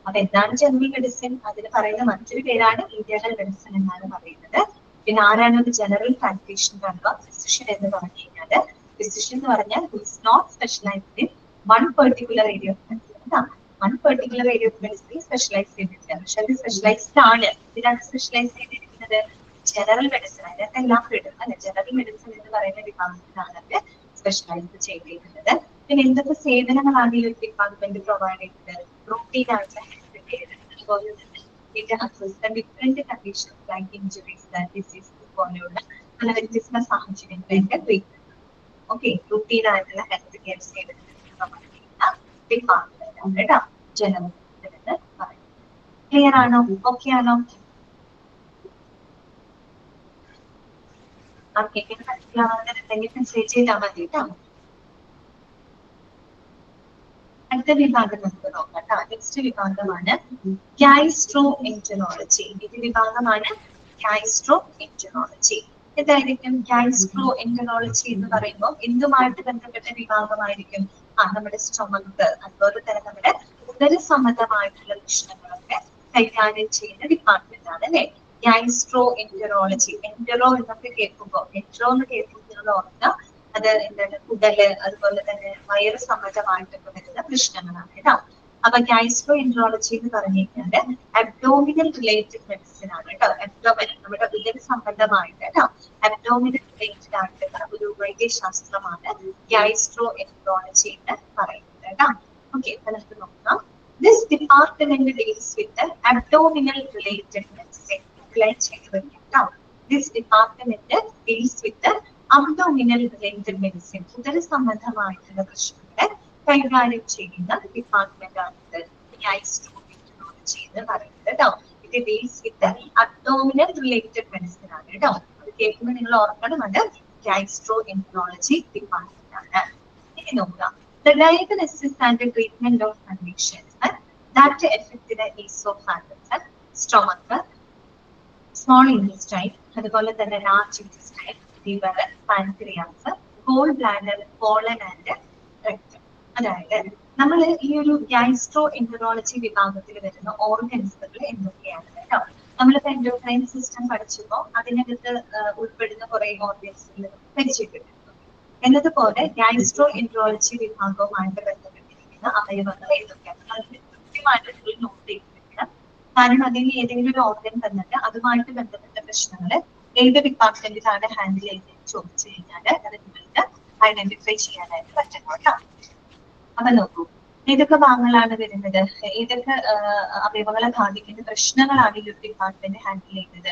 അപ്പൊ എന്താണ് ജനറൽ മെഡിസിൻ? അതിന് പറയുന്ന മറ്റൊരു പേരാണ് ഇന്റേണൽ മെഡിസിൻ എന്നാണ് പറയുന്നത്. പിന്നെ ആരാണ് ഒരു ജനറൽ പ്രാക്ടീഷണർ അഥവാ ഫിസിഷ്യൻ എന്ന് പറഞ്ഞു കഴിഞ്ഞാല്? ഫിസിഷ്യൻ എന്ന് പറഞ്ഞാൽ not specialised in one particular area of medicine. One particular area of medicine specialise ചെയ്തിട്ടില്ല. പക്ഷെ അത് സ്പെഷ്യലൈസ്ഡ് ആണ്. ഇതിലാണ് സ്പെഷ്യലൈസ് ചെയ്തിരിക്കുന്നത്? General medicine. അതിനകത്ത് എല്ലാം പെടും അല്ലെ. ജനറൽ മെഡിസിൻ എന്ന് പറയുന്ന വിഭാഗത്തിലാണ് അത് സ്പെഷ്യലൈസ് ചെയ്തിരിക്കുന്നത്. പിന്നെ എന്തൊക്കെ സേവനങ്ങളാണ് ഈ ഒരു ഡിപ്പാർട്ട്മെന്റ് പ്രൊവൈഡ് ചെയ്യുന്നത്? റൂട്ടീൻ ആയിട്ടുള്ള ഹെൽത്ത് കെയർ, അതുപോലെ തന്നെ ഡിഫറെന്റ് കണ്ടീഷൻസ് ലൈക്ക് ഇൻജുറീസ്, ഡിസീസസ് പോലെയുള്ള പല വ്യത്യസ്ത സാഹചര്യങ്ങളിലേക്ക് ട്രീറ്റ്മെന്റ്. ഓക്കെ, റൂട്ടീൻ ആയിട്ടുള്ള ഹെൽത്ത് കെയർ സേവനങ്ങൾ പ്രൊവൈഡ് ചെയ്യുന്ന ഡിപ്പാർട്ട്മെന്റ് ആണ് കേട്ടോ ജനറൽ മെഡിസിൻ എന്ന് പറയുന്നത്. ക്ലിയർ ആണോ? ഓക്കെ ആണോ? ആർക്കെങ്കിലും മനസ്സിലാവുന്നതിന് മെസ്സേജ് ചെയ്താൽ മതി കേട്ടോ. അടുത്ത വിഭാഗം നമുക്ക് നോക്കാം കേട്ടോ. നെക്സ്റ്റ് വിഭാഗമാണ് ഗാസ്ട്രോ എൻറ്ററോളജി. ഇത് വിഭാഗമാണ് ഗാസ്ട്രോ എൻറ്ററോളജി. എന്തായിരിക്കും ഗാസ്ട്രോ എൻറ്ററോളജി എന്ന് പറയുമ്പോൾ? എന്തുമായിട്ട് ബന്ധപ്പെട്ട വിഭാഗമായിരിക്കും? നമ്മുടെ സ്റ്റൊമക്ക്, അതുപോലെ തന്നെ നമ്മുടെ ഉദര സംബന്ധമായിട്ടുള്ള പ്രശ്നങ്ങളൊക്കെ കൈകാര്യം ചെയ്യുന്ന ഡിപ്പാർട്ട്മെന്റ് ആണ് അല്ലെ ഗാസ്ട്രോ എൻറ്ററോളജി. എൻറ്ററോ എന്നൊക്കെ കേൾക്കുമ്പോൾ, എൻറ്ററോ എന്ന് കേൾക്കുമ്പോൾ ഓർക്കുക അത് എന്താണ്? കുടല്, അതുപോലെ തന്നെ വയറ് സംബന്ധമായിട്ടൊക്കെ വരുന്ന പ്രശ്നങ്ങളാണ് കേട്ടോ. അപ്പൊ ഗാസ്ട്രോ എൻറ്ററോളജി എന്ന് പറഞ്ഞു കഴിഞ്ഞാല് അബ്ഡോമിനൽ റിലേറ്റഡ് മെഡിസിൻ ആണ് കേട്ടോ. അബ്ഡോമിൻ നമ്മുടെ ഉദര സംബന്ധമായിട്ട് കേട്ടോ, അബ്ഡോമിനൽ റിലേറ്റഡ് ആയിട്ടുള്ള ഒരു വൈദ്യശാസ്ത്രമാണ് ഗാസ്ട്രോ എൻറ്ററോളജി എന്ന് പറയുന്നത് കേട്ടോ. ഓക്കെ, അപ്പൊ നമുക്ക് നോക്കാം. This department deals with the abdominal related medicine. This department deals with the abdominal related medicine. ഉദര സംബന്ധമായിട്ടുള്ള പ്രശ്നങ്ങളെ കൈകാര്യം ചെയ്യുന്ന ഡിപ്പാർട്ട്മെന്റ് ആണ് ഗാസ്ട്രോ എൻറ്ററോളജി എന്ന് പറയുന്നത് കേട്ടോ. ഇത് deals with abdominal related medicine ആണ് കേട്ടോ. അത് കേൾക്കുമ്പോൾ നിങ്ങൾ ഓർക്കണം, അത് ഗാസ്ട്രോ എൻറ്ററോളജി ഡിപ്പാർട്ട്മെന്റ് ആണ്. ഇനി നോക്കാം, the diagnosis and the treatment of conditions. That effect the oesophagus, stomach, small intestine, അതുപോലെ തന്നെ large intestine, liver, pancreas, goal bladder, colon and rectum. അതായത് നമ്മൾ ഈ ഒരു ഗൈസ്ട്രോ എൻട്രോളജി വിഭാഗത്തിൽ വരുന്ന ഓർഗൻസുകൾ എന്തൊക്കെയാണ് കേട്ടോ. നമ്മളിപ്പോ എൻഡോക്രൈൻ സിസ്റ്റം പഠിച്ചപ്പോ അതിനകത്ത് ഉൾപ്പെടുന്ന കുറെ ഓർഗൻസുകൾ പരിചയപ്പെട്ടിട്ടുണ്ട്. എന്നതുപോലെ ഗൈസ്ട്രോ എൻട്രോളജി വിഭാഗവുമായിട്ട് ബന്ധപ്പെട്ടിരിക്കുന്ന അവയവങ്ങൾ ഏതൊക്കെയാണ് അതിന് കൃത്യമായിട്ട് നിങ്ങൾ നോട്ട് ചെയ്തിരിക്കണം. കാരണം അതിൽ ഏതെങ്കിലും ഒരു ഓർഗൻ തന്നിട്ട് അതുമായിട്ട് ബന്ധപ്പെട്ട പ്രശ്നങ്ങൾ ഏത് ഡിപ്പാർട്ട്മെന്റിലാണ് ഹാൻഡിൽ ചെയ്യുന്നത് ചോദിച്ചു കഴിഞ്ഞാൽ അത് നിങ്ങൾക്ക് ഐഡന്റിഫൈ ചെയ്യാനായിട്ട് പറ്റണം കേട്ടോ. അപ്പൊ നോക്കൂ, ഏതൊക്കെ ഭാഗങ്ങളാണ് വരുന്നത്, ഏതൊക്കെ അവയവങ്ങളെ ബാധിക്കുന്ന പ്രശ്നങ്ങളാണ് ഈ ഒരു ഡിപ്പാർട്ട്മെന്റ് ഹാൻഡിൽ ചെയ്യുന്നത്.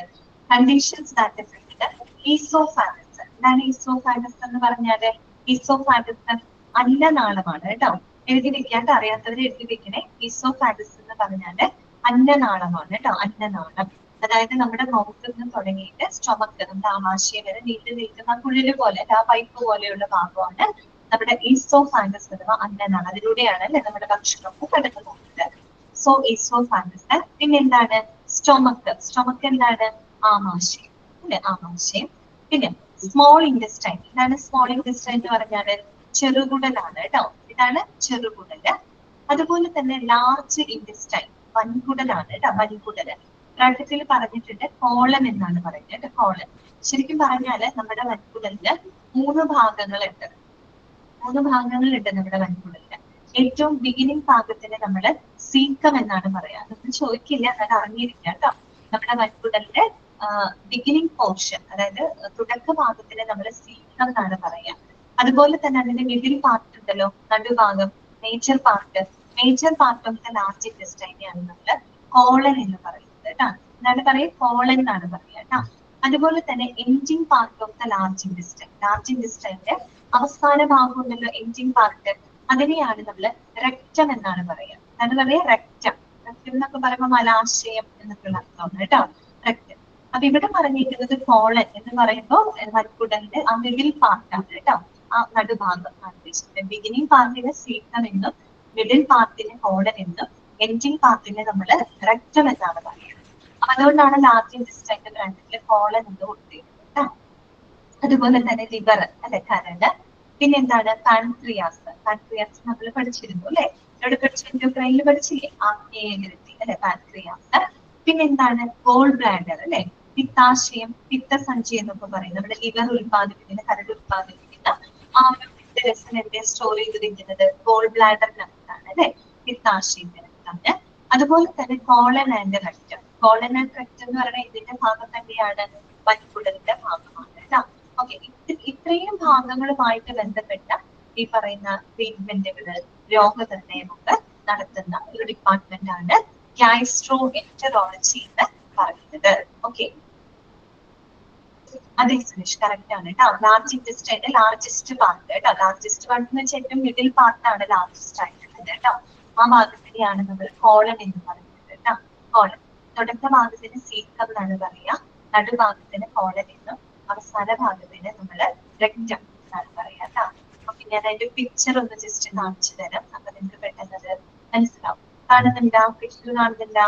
Conditions that effect oesophagus. എന്താണ് ഈസോഫാഗസ് എന്ന് പറഞ്ഞാല്? ഈസോഫാഗസ് അന്നനാളമാണ് കേട്ടോ. എഴുതി വെക്കാണ്ട് അറിയാത്തവർ എഴുതി വെക്കണേ. ഈസോഫാഗസ് എന്ന് പറഞ്ഞാല് അന്നനാളമാണ് കേട്ടോ. അന്നനാളം അതായത് നമ്മുടെ മൗത്തിൽ നിന്ന് തുടങ്ങിയിട്ട് സ്റ്റൊമക്ക്, നമ്മുടെ ആമാശയം വരെ നീണ്ടു നിൽക്കുന്ന കുഴല് പോലെ ആ പൈപ്പ് പോലെയുള്ള ഭാഗമാണ് നമ്മുടെ ഈസോഫാഗസ് അഥവാ അന്നനാളം. അതിലൂടെയാണ് അല്ലെ നമ്മുടെ ഭക്ഷണമൊക്കെ കടന്നു പോകുന്നത്. So oesophagus. പിന്നെ എന്താണ് സ്റ്റൊമക്ക്? സ്റ്റൊമക്ക് എന്താണ്? ആമാശയം അല്ലെ, ആമാശയം. പിന്നെ സ്മോൾ ഇൻറ്റസ്റ്റൈൻ. ഇതാണ് സ്മോൾ ഇൻറ്റസ്റ്റൈൻ എന്ന് പറഞ്ഞാല് ചെറുകുടലാണ് കേട്ടോ. ഇതാണ് ചെറുകുടല്. അതുപോലെ തന്നെ ലാർജ് ഇൻറ്റസ്റ്റൈൻ വൻകുടലാണ് കേട്ടോ. വൻകുടല് ബ്രാക്കറ്റിൽ പറഞ്ഞിട്ടുണ്ട് കോളൻ എന്നാണ് പറയുന്നത്. കോളൻ ശരിക്കും പറഞ്ഞാല് നമ്മുടെ വൻകുടലിന് 3 ഭാഗങ്ങളുണ്ട്. 3 ഭാഗങ്ങളുണ്ട് നമ്മുടെ വൻകുടലിന്. ഏറ്റവും ബിഗിനിങ് ഭാഗത്തിന് നമ്മള് സീക്കം എന്നാണ് പറയാ. അതൊന്നും ചോദിക്കില്ല, അത് അറിഞ്ഞിരിക്കുക കേട്ടോ. നമ്മുടെ വൻകുടലിന്റെ ബിഗിനിങ് പോർഷൻ, അതായത് തുടക്ക ഭാഗത്തിന് നമ്മൾ സീക്കം എന്നാണ് പറയാ. അതുപോലെ തന്നെ അതിന്റെ മിഡിൽ പാർട്ട് ഉണ്ടല്ലോ, നടുഭാഗം, major part of the large ഇൻറ്റസ്റ്റൈനെയാണ് നമ്മള് കോളൻ എന്ന് പറയുന്നത് കേട്ടോ. എന്താണ് പറയുക? കോളൻ എന്നാണ് പറയുക കേട്ടോ. അതുപോലെ തന്നെ ending part of the large intestine. Large ഇൻറ്റസ്റ്റൈന്റെ അവസാന ഭാഗം ഉണ്ടല്ലോ, എൻഡിങ് പാർട്ട്, അതിനെയാണ് നമ്മള് റെക്റ്റം എന്നാണ് പറയുക. എന്താണ് പറയുക? റെക്റ്റം. റെക്റ്റം എന്നൊക്കെ പറയുമ്പോൾ മലാശയം എന്നൊക്കെയുള്ള അർത്ഥമാണ് കേട്ടോ, റെക്റ്റം. അപ്പൊ ഇവിടെ പറഞ്ഞിരിക്കുന്നത് കോളൻ എന്ന് പറയുമ്പോൾ വൻകുടലിന്റെ ആ മിഡിൽ പാർട്ടാണ് കേട്ടോ. ആ നടുഭാഗം ആണ് ഉദ്ദേശിക്കുന്നത്. ബിഗിനിങ് പാർട്ടിന് സീക്കം എന്നും മിഡിൽ പാർട്ടിന് കോളൻ എന്നും എൻഡിങ് പാർട്ടിന് നമ്മള് റെക്റ്റം എന്നാണ് പറയുന്നത്. അതുകൊണ്ടാണ് ലാർജ് ഇൻറ്റസ്റ്റൈന്റെ ബ്രാക്കറ്റിൽ കോളൻ എന്ന് കൊടുത്തിരിക്കുന്നത് കേട്ടോ. അതുപോലെ തന്നെ ലിവർ അല്ലെ, കരള്. പിന്നെ എന്താണ്? പാൻക്രിയാസ്. പാൻക്രിയാസ് നമ്മൾ പഠിച്ചിരുന്നു അല്ലെ, ഇവിടെ പഠിച്ചു, എൻഡോക്രൈനിൽ പഠിച്ചില്ലേ, ആഗ്നേയഗ്രന്ഥി അല്ലെ, പാൻക്രിയാസ്. പിന്നെ എന്താണ്? ഗോൾ ബ്ലാഡർ അല്ലെ, പിത്താശയം, പിത്തസഞ്ചി എന്നൊക്കെ പറയും. നമ്മുടെ ലിവർ ഉത്പാദിപ്പിക്കുന്ന, കരൾ ഉത്പാദിപ്പിക്കുന്ന ആ ഒരു പിത്തരസം എവിടെ സ്റ്റോർ ചെയ്തിരിക്കുന്നത്? ഗോൾ ബ്ലാഡറിനകത്താണ് അല്ലെ, പിത്താശയത്തിനകത്താണ്. അതുപോലെ തന്നെ colon and rectum. Colon and rectum എന്ന് പറയുന്നത് ഇതിന്റെ ഭാഗം തന്നെയാണ്, വൻകുടലിന്റെ ഭാഗമാണ് കേട്ടോ. ഓക്കെ, ഇത്രയും ഭാഗങ്ങളുമായിട്ട് ബന്ധപ്പെട്ട ഈ പറയുന്ന ട്രീറ്റ്മെന്റുകള്, രോഗനിർണയമൊക്കെ നടത്തുന്ന ഒരു ഡിപ്പാർട്ട്മെന്റ് ആണ് ഗൈസ്ട്രോ എൻറ്ററോളജി എന്ന് പറയുന്നത്. ഓക്കെ, അതെ സുരേഷ്, കറക്റ്റ് ആണ് കേട്ടോ. ലാർജ് ഇൻറ്റസ്റ്റൈന്റെ ലാർജസ്റ്റ് പാർട്ട് കേട്ടോ. ലാർജസ്റ്റ് പാർട്ട് എന്ന് വെച്ചാൽ ഏറ്റവും മിഡിൽ പാർട്ടാണ് ലാർജസ്റ്റ് ആയിട്ടുള്ളത് കേട്ടോ. ആ ഭാഗത്തിനെയാണ് നമ്മൾ കോളൻ എന്ന് പറയുന്നത് കേട്ടോ. കോളൻ. തുടക്ക ഭാഗത്തിന് സീക്കം എന്നാണ് പറയാ, നടുഭാഗത്തിന് കോളൻ എന്നും അവസാന ഭാഗത്തിന് നമ്മള് റെക്റ്റം എന്നാണ് പറയാ കേട്ടോ. അപ്പൊ ഞാൻ അതിന്റെ പിക്ചർ ഒന്ന് ജസ്റ്റ് കാണിച്ചു തരാം, അപ്പൊ നിങ്ങൾക്ക് പെട്ടെന്ന് അത് മനസ്സിലാവും. കാണുന്നുണ്ടോ? പിക്ചർ കാണുന്നുണ്ടോ?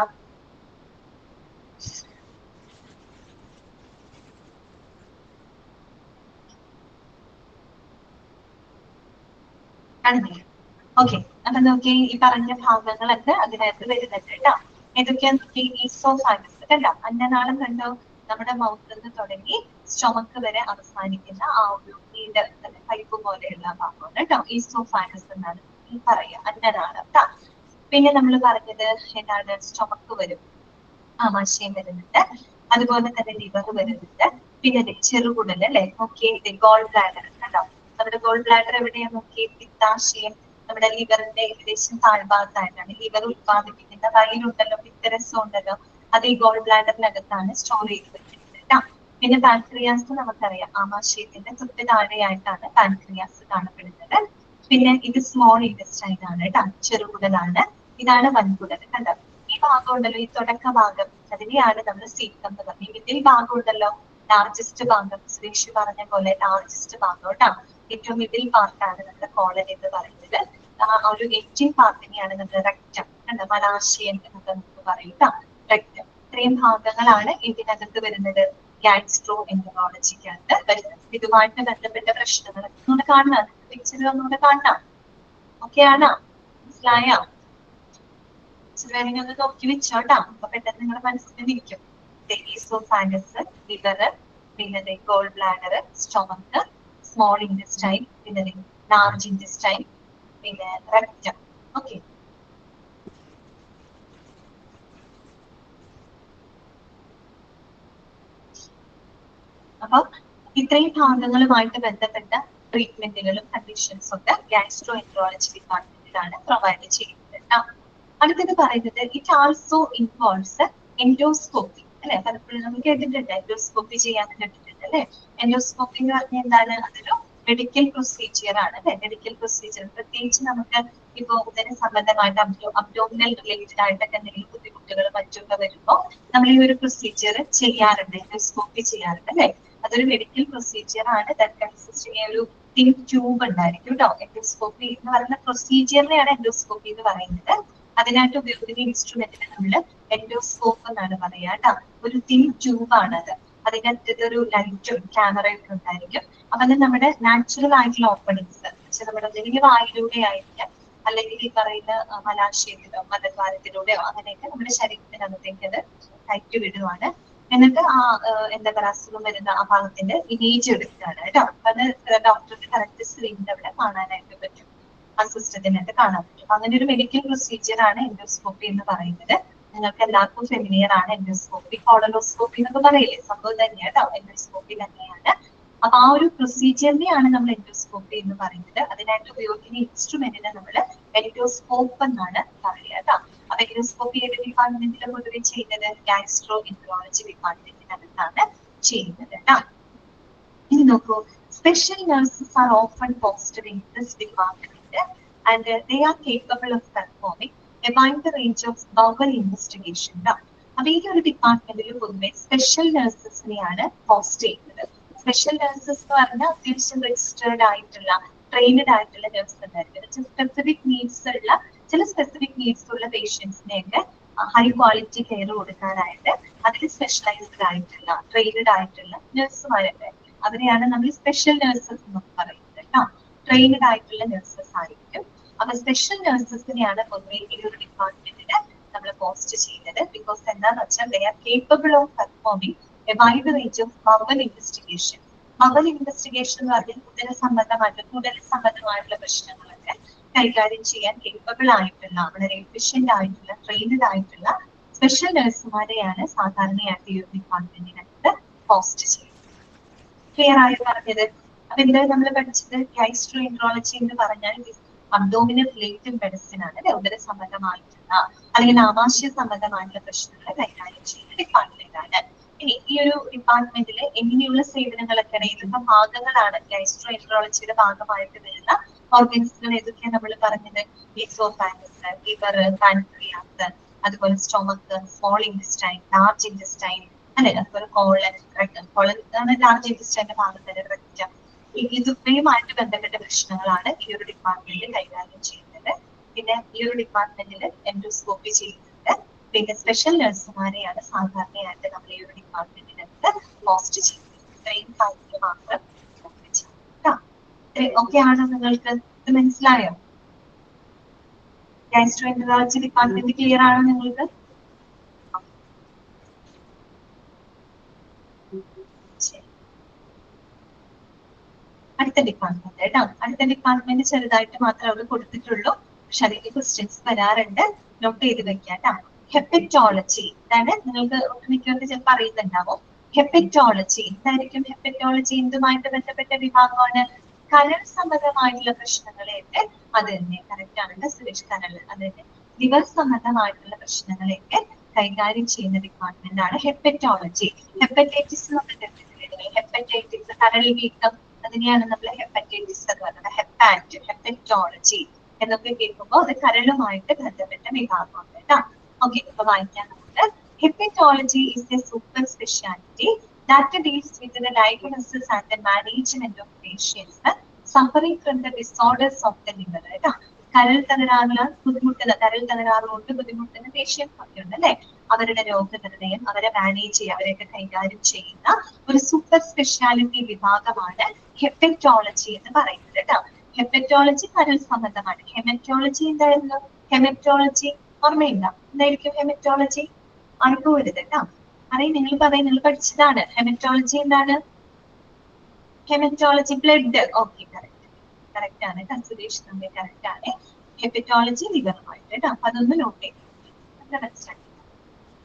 കാണുന്നില്ല? ഓക്കെ, അപ്പൊ നോക്കി ഈ പറഞ്ഞ ഭാഗങ്ങളൊക്കെ അതിനകത്ത് വരുന്നുണ്ട് കേട്ടോ. ഏതൊക്കെയാന്ന് നോക്കി? ഈസോഫാഗസ് കണ്ടോ, അന്നനാളം കണ്ടോ, നമ്മുടെ മൗത്തിൽ നിന്ന് തുടങ്ങി സ്റ്റൊമക്ക് വരെ അവസാനിക്കുന്ന ആ ഒരു നീണ്ട പൈപ്പ് പോലെയുള്ള ഭാഗമാണ് കേട്ടോ. ഈസോഫാഗസ് എന്നാണ് പറയാ, അന്നനാളം കേട്ടോ. പിന്നെ നമ്മൾ പറഞ്ഞത് എന്താണ്? സ്റ്റൊമക്ക് വരും, ആമാശയം വരുന്നുണ്ട്, അതുപോലെ തന്നെ ലിവർ വരുന്നുണ്ട്, പിന്നെ ചെറുകുടൽ അല്ലെ, നോക്കി ഗോൾ ബ്ലാഡർ കണ്ടോ. നമ്മുടെ ഗോൾ ബ്ലാഡർ എവിടെയാ നോക്കി? പിത്താശയം നമ്മുടെ ലിവറിന്റെ ഏകദേശം താഴ്ഭാഗത്തായിട്ടാണ്. ലിവർ ഉത്പാദിപ്പിക്കുന്ന വയലുണ്ടല്ലോ, പിത്തരസം ഉണ്ടല്ലോ, അത് ഈ ഗോൾ ബ്ലാഡറിനകത്താണ് സ്റ്റോർ ചെയ്ത് വെച്ചിട്ടുണ്ട് കേട്ടോ. പിന്നെ പാൻക്രിയാസ് നമുക്കറിയാം, ആമാശയത്തിന്റെ തൊട്ട് താഴെയായിട്ടാണ് പാൻക്രിയാസ് കാണപ്പെടുന്നത്. പിന്നെ ഇത് സ്മോൾ ഇൻറ്റസ്റ്റൈൻ ആണ് കേട്ടോ, ചെറുകുടലാണ്. ഇതാണ് വൻകുടൽ കണ്ടോ. ഈ ഭാഗം ഉണ്ടല്ലോ, ഈ തുടക്ക ഭാഗം, അതിനെയാണ് നമ്മൾ സീക്കം എന്ന് പറയുന്നത്. മിഡിൽ ഭാഗം ഉണ്ടല്ലോ, ലാർജസ്റ്റ് ഭാഗം, സുരേഷ് പറഞ്ഞ പോലെ ലാർജസ്റ്റ് ഭാഗം കേട്ടോ. ഏറ്റവും മിഡിൽ പാർട്ടാണ് നമ്മുടെ കോളൻ എന്ന് പറയുന്നത്. ആ ഒരു എൻഡിങ് പാർട്ടിനെയാണ് നമ്മൾ റെക്റ്റം എന്താ മലാശയം എന്നൊക്കെ നമുക്ക് പറയും കേട്ടോ. റെക്ടം. ഇത്രയും ഭാഗങ്ങളാണ് ഇതിനകത്ത് വരുന്നത്, ഗാസ്ട്രോ എൻട്രോളജിക്കകത്ത് വരുന്നത്. ഇതുമായിട്ട് ബന്ധപ്പെട്ട പ്രശ്നങ്ങൾ ഒന്നുകൂടെ കാണാം, പിക്ചർ ഒന്നുകൂടെ കാണാം. ഓക്കെ ആണോ? മനസ്സിലായോ? ഒന്ന് നോക്കി വെച്ചോട്ടോ, അപ്പൊ പെട്ടെന്ന് നിങ്ങളുടെ മനസ്സിൽ നിൽക്കും. ഈസോഫാഗസ്, ലിവർ, പിന്നെ goal bladder, stomach, small intestine, പിന്നെ ലാർജ് ഇൻറ്റസ്റ്റൈൻ, പിന്നെ റെക്ടം. ഓക്കെ, അപ്പൊ ഇത്രയും ഭാഗങ്ങളുമായിട്ട് ബന്ധപ്പെട്ട ട്രീറ്റ്മെന്റുകളും കണ്ടീഷൻസും ഒക്കെ ഗാസ്ട്രോ എൻട്രോളജി ഡിപ്പാർട്ട്മെന്റിലാണ് പ്രൊവൈഡ് ചെയ്യുന്നത് കേട്ടോ. അടുത്തത് പറയുന്നത് ഇറ്റ് ആൾസോ ഇൻവോൾവ്സ് എൻഡോസ്കോപ്പി അല്ലെ. പലപ്പോഴും നമ്മൾ കേട്ടിട്ടുണ്ട്, എൻഡോസ്കോപ്പി ചെയ്യാന്ന് കേട്ടിട്ടുണ്ട് അല്ലെ. എൻഡോസ്കോപ്പി എന്ന് പറഞ്ഞാൽ എന്താണ്? അതൊരു മെഡിക്കൽ പ്രൊസീജിയർ ആണ് അല്ലെ. മെഡിക്കൽ പ്രൊസീജിയർ പ്രത്യേകിച്ച് നമുക്ക് ഇപ്പൊ ഉദര സംബന്ധമായിട്ട് അബ്ഡോമിനൽ റിലേറ്റഡ് ആയിട്ടൊക്കെ എന്തെങ്കിലും ബുദ്ധിമുട്ടുകൾ മറ്റൊക്കെ വരുമ്പോൾ നമ്മൾ ഈ ഒരു പ്രൊസീജിയർ ചെയ്യാറുണ്ട്, എൻഡോസ്കോപ്പി ചെയ്യാറുണ്ട് അല്ലെ. അതൊരു മെഡിക്കൽ പ്രൊസീജിയർ ആണ്. ഒരു തിൻ ട്യൂബ് ഉണ്ടായിരിക്കും കേട്ടോ. എൻഡോസ്കോപ്പി എന്ന് പറയുന്ന പ്രൊസീജിയറിനെയാണ് എൻഡോസ്കോപ്പി എന്ന് പറയുന്നത്. അതിനായിട്ട് ഉപയോഗിക്കുന്ന ഇൻസ്ട്രുമെന്റിനെ നമ്മൾ എൻഡോസ്കോപ്പ് എന്നാണ് പറയാ കേട്ടോ. ഒരു തിൻ ട്യൂബ് ആണത്. അതിനകത്ത് ഒരു ലൈറ്റും ക്യാമറയൊക്കെ ഉണ്ടായിരിക്കും. അപ്പൊ അത് നമ്മുടെ നാച്ചുറൽ ആയിട്ടുള്ള ഓപ്പണിങ്സ്, പക്ഷെ നമ്മുടെ ഒന്നില്ലെങ്കിൽ വായിലൂടെ ആയിരിക്കാം, അല്ലെങ്കിൽ ഈ പറയുന്ന മലാശയത്തിലോ മലദ്വാരത്തിലൂടെയോ അങ്ങനെയൊക്കെ നമ്മുടെ ശരീരത്തിനകത്തേക്ക് അത് കയറ്റി വിടുവാണ്. എന്നിട്ട് ആ എന്താ പറയുക, അസുഖം വരുന്ന ആ ഭാഗത്തിന്റെ ഇമേജ് എടുക്കുകയാണ് കേട്ടോ. അപ്പൊ അത് ഡോക്ടർക്ക് കറക്റ്റ് സ്ക്രീനിൽ അവിടെ കാണാനായിട്ട് പറ്റും, ആ സിസ്റ്റത്തിനകത്ത് കാണാൻ പറ്റും. അങ്ങനെ ഒരു മെഡിക്കൽ പ്രൊസീജിയർ ആണ് എൻഡോസ്കോപ്പി എന്ന് പറയുന്നത്. നിങ്ങൾക്ക് എല്ലാവർക്കും ഫെമിലിയർ ആണ് എൻഡോസ്കോപ്പി. കോളനോസ്കോപ്പി എന്നൊക്കെ പറയില്ലേ, സംഭവം തന്നെയാണ് കേട്ടോ, എൻഡോസ്കോപ്പി തന്നെയാണ്. അപ്പൊ ആ ഒരു പ്രൊസീജിയറിനെയാണ് നമ്മൾ എൻഡോസ്കോപ്പി എന്ന് പറയുന്നത്. അതിനായിട്ട് ഉപയോഗിക്കുന്ന ഇൻസ്ട്രുമെന്റിനെ നമ്മൾ എൻഡോസ്കോപ്പ് എന്നാണ് പറയുക കേട്ടോ. അപ്പൊ എൻഡോസ്കോപ്പി ഏത് ഡിപ്പാർട്ട്മെന്റിൽ പൊതുവെ ചെയ്യുന്നത്? ഗാസ്ട്രോ എൻട്രോളജി ഡിപ്പാർട്ട്മെന്റിനകത്താണ് ചെയ്യുന്നത് കേട്ടോ. ഇനി നോക്കൂ, special nurses are often posted in this department and they are capable of performing a wide range of bowel investigation. അപ്പൊ ഈ ഒരു ഡിപ്പാർട്ട്മെന്റിൽ പൊതുവെ സ്പെഷ്യൽ നഴ്സസിനെയാണ് പോസ്റ്റ് ചെയ്യുന്നത്. സ്പെഷ്യൽ നഴ്സസ് എന്ന് പറഞ്ഞാൽ അത്യാവശ്യം രജിസ്റ്റേർഡ് ആയിട്ടുള്ള ട്രെയിനഡ് ആയിട്ടുള്ള നഴ്സ് ഉണ്ടായിരിക്കും. സ്പെസിഫിക് നീഡ്സ് ഉള്ള ചില സ്പെസിഫിക് നീഡ്സ് ഉള്ള പേഷ്യൻസിനെയൊക്കെ ഹൈ ക്വാളിറ്റി കെയർ കൊടുക്കാനായിട്ട് അതിൽ സ്പെഷ്യലൈസ്ഡ് ആയിട്ടുള്ള ട്രെയിനഡ് ആയിട്ടുള്ള നഴ്സുമാരുണ്ട്. അവരെയാണ് നമ്മൾ സ്പെഷ്യൽ നഴ്സസ് എന്ന് പറയുന്നത് കേട്ടോ. ട്രെയിനഡ് ആയിട്ടുള്ള നഴ്സസ് ആയിരിക്കും. അപ്പൊ സ്പെഷ്യൽ നഴ്സസിനെയാണ് പൊതുവെ ഈ ഒരു ഡിപ്പാർട്ട്മെന്റിന് നമ്മൾ പോസ്റ്റ് ചെയ്യുന്നത്. ബിക്കോസ് എന്താന്ന് വെച്ചാൽ they are capable of performing A wide range of bowel investigation. Bowel investigation എന്ന് പറഞ്ഞാൽ ഉദര സംബന്ധമായിട്ടുള്ള പ്രശ്നങ്ങളൊക്കെ കൈകാര്യം ചെയ്യാൻ കേപ്പബിൾ ആയിട്ടുള്ള, വളരെ എഫിഷ്യന്റ് ആയിട്ടുള്ള, ട്രെയിനഡ് ആയിട്ടുള്ള സ്പെഷ്യൽ നഴ്സുമാരെയാണ് സാധാരണയായിട്ട് ഈ ഒരു ഡിപ്പാർട്ട്മെന്റിനകത്ത് പോസ്റ്റ് ചെയ്യുന്നത്. ക്ലിയർ ആയി പറഞ്ഞത്? അപ്പൊ എന്തായാലും നമ്മൾ പഠിച്ചത് ഗാസ്ട്രോ എൻട്രോളജി എന്ന് പറഞ്ഞാൽ അബ്ഡോമിനൽ റിലേറ്റഡ് മെഡിസിൻ ആണ് അല്ലെ. ഉദര സംബന്ധമായിട്ടുള്ള അല്ലെങ്കിൽ ആമാശയ സംബന്ധമായിട്ടുള്ള പ്രശ്നങ്ങൾ കൈകാര്യം ചെയ്യുന്ന ഡിപ്പാർട്ട്മെന്റ് ആണ്. ഇനി ഈ ഒരു ഡിപ്പാർട്ട്മെന്റിൽ എങ്ങനെയുള്ള സേവനങ്ങളൊക്കെയാണ്, ഏതൊക്കെ ഭാഗങ്ങളാണ് ഗാസ്ട്രോ എൻട്രോളജിയുടെ ഭാഗമായിട്ട് വരുന്ന ഓർഗൻസുകൾ ഏതൊക്കെയാണ് നമ്മൾ പറഞ്ഞത്? ഈസോഫാഗസ്, ലിവർ, പാൻക്രിയാസ്, അതുപോലെ stomach, small intestine, large intestine അല്ലെ, അതുപോലെ കോളൻ. കോളൻ ആണ് ലാർജ് ഇൻറ്റസ്റ്റൈന്റെ ഭാഗത്ത് റെക്ടം. ഇതുമായിട്ട് ബന്ധപ്പെട്ട പ്രശ്നങ്ങളാണ് ഈ ഒരു ഡിപ്പാർട്ട്മെന്റ് കൈകാര്യം ചെയ്യുന്നത്. പിന്നെ ഈ ഒരു ഡിപ്പാർട്ട്മെന്റിൽ എൻഡോസ്കോപ്പി ചെയ്യുന്നുണ്ട്. പിന്നെ സ്പെഷ്യൽ നഴ്സുമാരെയാണ് സാധാരണയായിട്ട് നമ്മൾ ഈ ഒരു ഡിപ്പാർട്ട്മെന്റിനകത്ത് പോസ്റ്റ് ചെയ്യുന്നത്. ഇത്രയും കാര്യങ്ങൾ മാത്രം ഓക്കെ ആണോ? നിങ്ങൾക്ക് ഇത് മനസ്സിലായോ? ഗാസ്ട്രോ എൻട്രോളജി ഡിപ്പാർട്ട്മെന്റ് ക്ലിയർ ആണോ നിങ്ങൾക്ക്? അടുത്ത ഡിപ്പാർട്ട്മെന്റ് കേട്ടോ. അടുത്ത ഡിപ്പാർട്ട്മെന്റ് ചെറുതായിട്ട് മാത്രമേ അവിടെ കൊടുത്തിട്ടുള്ളൂ, പക്ഷെ അതിന്റെ ക്വസ്റ്റ്യൻസ് വരാറുണ്ട്. നോട്ട് ചെയ്ത് വെക്കാം കേട്ടോ. ഹെപ്പറ്റോളജി, ഇതാണ് നിങ്ങൾക്ക് ഒട്ടുമിക്കവർക്ക് ചിലപ്പോൾ അറിയുന്നുണ്ടാവും. ഹെപ്പറ്റോളജി എന്തായിരിക്കും? ഹെപ്പറ്റോളജി എന്തുമായിട്ട് ബന്ധപ്പെട്ട വിഭാഗമാണ്? കരൾ സംബന്ധമായിട്ടുള്ള പ്രശ്നങ്ങളെയൊക്കെ, അത് തന്നെ കറക്റ്റ് ആണ് സുരേഷ്, കരൾ, അത് തന്നെ ലിവർ സംബന്ധമായിട്ടുള്ള പ്രശ്നങ്ങളെയൊക്കെ കൈകാര്യം ചെയ്യുന്ന ഡിപ്പാർട്ട്മെന്റ് ആണ് ഹെപ്പറ്റോളജി. ഹെപ്പറ്റൈറ്റിസ് എന്നൊക്കെ കേട്ടിട്ടില്ലേ? ഹെപ്പറ്റൈറ്റിസ്, കരൾ വീക്കം, അതിനെയാണ് നമ്മൾ ഹെപ്പറ്റൈറ്റിസ് എന്ന് പറയുന്നത്. ഹെപ്പാറ്റ്, ഹെപ്പറ്റോളജി എന്നൊക്കെ കേൾക്കുമ്പോൾ അത് കരളുമായിട്ട് ബന്ധപ്പെട്ട വിഭാഗമാണ് കേട്ടോ. ഓക്കെ, അപ്പൊ വായിക്കാൻ നമുക്ക്. Hepatology is A super speciality that deals with the diagnosis and the management of patients suffering from the disorders of the liver. കരൾ തകരാറ് കൊണ്ട് ബുദ്ധിമുട്ടുന്ന പേഷ്യൻസ് ഒക്കെ ഉണ്ട് അല്ലെ. അവരുടെ രോഗനിർണയം, അവരെ മാനേജ് ചെയ്യുക, അവരെയൊക്കെ കൈകാര്യം ചെയ്യുന്ന ഒരു സൂപ്പർ സ്പെഷ്യാലിറ്റി വിഭാഗമാണ് ഹെപ്പറ്റോളജി എന്ന് പറയുന്നത് കേട്ടോ. ഹെപ്പറ്റോളജി കരൾ സംബന്ധമാണ്. ഹെമറ്റോളജി എന്തായിരുന്നു? ഹെമറ്റോളജി ഓർമ്മയില്ല, എന്തായിരിക്കും ഹെമറ്റോളജി? അറിവുവരുത് കേട്ടോ. നിങ്ങൾ പഠിച്ചതാണ്. ഹെമറ്റോളജി എന്താണ്? Haematology blood. ഓക്കെ, കറക്റ്റ് ആണ്. സുരേഷ് നമ്മുടെ കറക്റ്റ് ആണ്. ഹെപ്പറ്റോളജി ലിവറുമായിട്ട് കേട്ടോ. അപ്പൊ അതൊന്ന് നോട്ട് ചെയ്ത്.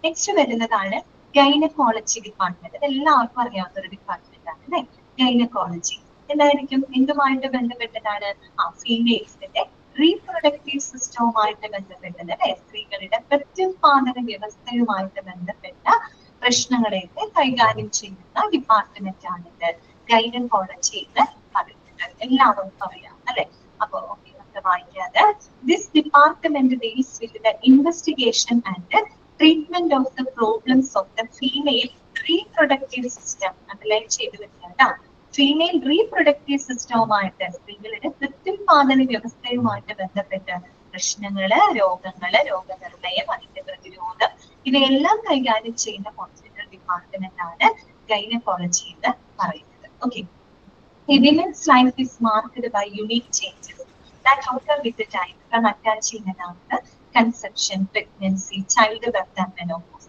നെക്സ്റ്റ് വരുന്നതാണ് ഗൈനക്കോളജി ഡിപ്പാർട്ട്മെന്റ്. എല്ലാവർക്കും അറിയാവുന്ന ഒരു ഡിപ്പാർട്ട്മെന്റ് ആണ് അല്ലെ. ഗൈനക്കോളജി എന്തായിരിക്കും? എന്തുമായിട്ട് ബന്ധപ്പെട്ടതാണ്? ഫീമെയിൽസിന്റെ റീപ്രൊഡക്റ്റീവ് സിസ്റ്റവുമായിട്ട് ബന്ധപ്പെട്ടത് അല്ലെ. സ്ത്രീകളുടെ പ്രത്യുത്പാദന വ്യവസ്ഥയുമായിട്ട് ബന്ധപ്പെട്ട പ്രശ്നങ്ങളെയൊക്കെ കൈകാര്യം ചെയ്യുന്ന ഡിപ്പാർട്ട്മെന്റ് ആണിത് ഗൈനക്കോളജി എന്ന് പറയുന്നത്. എല്ലാവർക്കും അറിയാം അല്ലെ. അപ്പൊ ഓക്കെ, നമുക്ക് വായിക്കാതെ. This department deals with the investigation and treatment of the problems of the female reproductive system. Underline ചെയ്ത് വെക്കുക. ഫീമെയിൽ റീപ്രൊഡക്റ്റീവ് സിസ്റ്റവുമായിട്ട്, സ്ത്രീകളുടെ പ്രത്യുത്പാദന വ്യവസ്ഥയുമായിട്ട് ബന്ധപ്പെട്ട പ്രശ്നങ്ങള്, രോഗങ്ങള്, രോഗനിർണയം, അതിന്റെ പ്രതിരോധം, ഇവയെല്ലാം കൈകാര്യം ചെയ്യുന്ന ഹോസ്പിറ്റൽ ഡിപ്പാർട്ട്മെന്റ് ആണ് ഗൈനക്കോളജി എന്ന് പറയുന്നത്. Okay. Women's life is marked by unique changes that occur with the time from attachment after conception, pregnancy, childbirth, and menopause.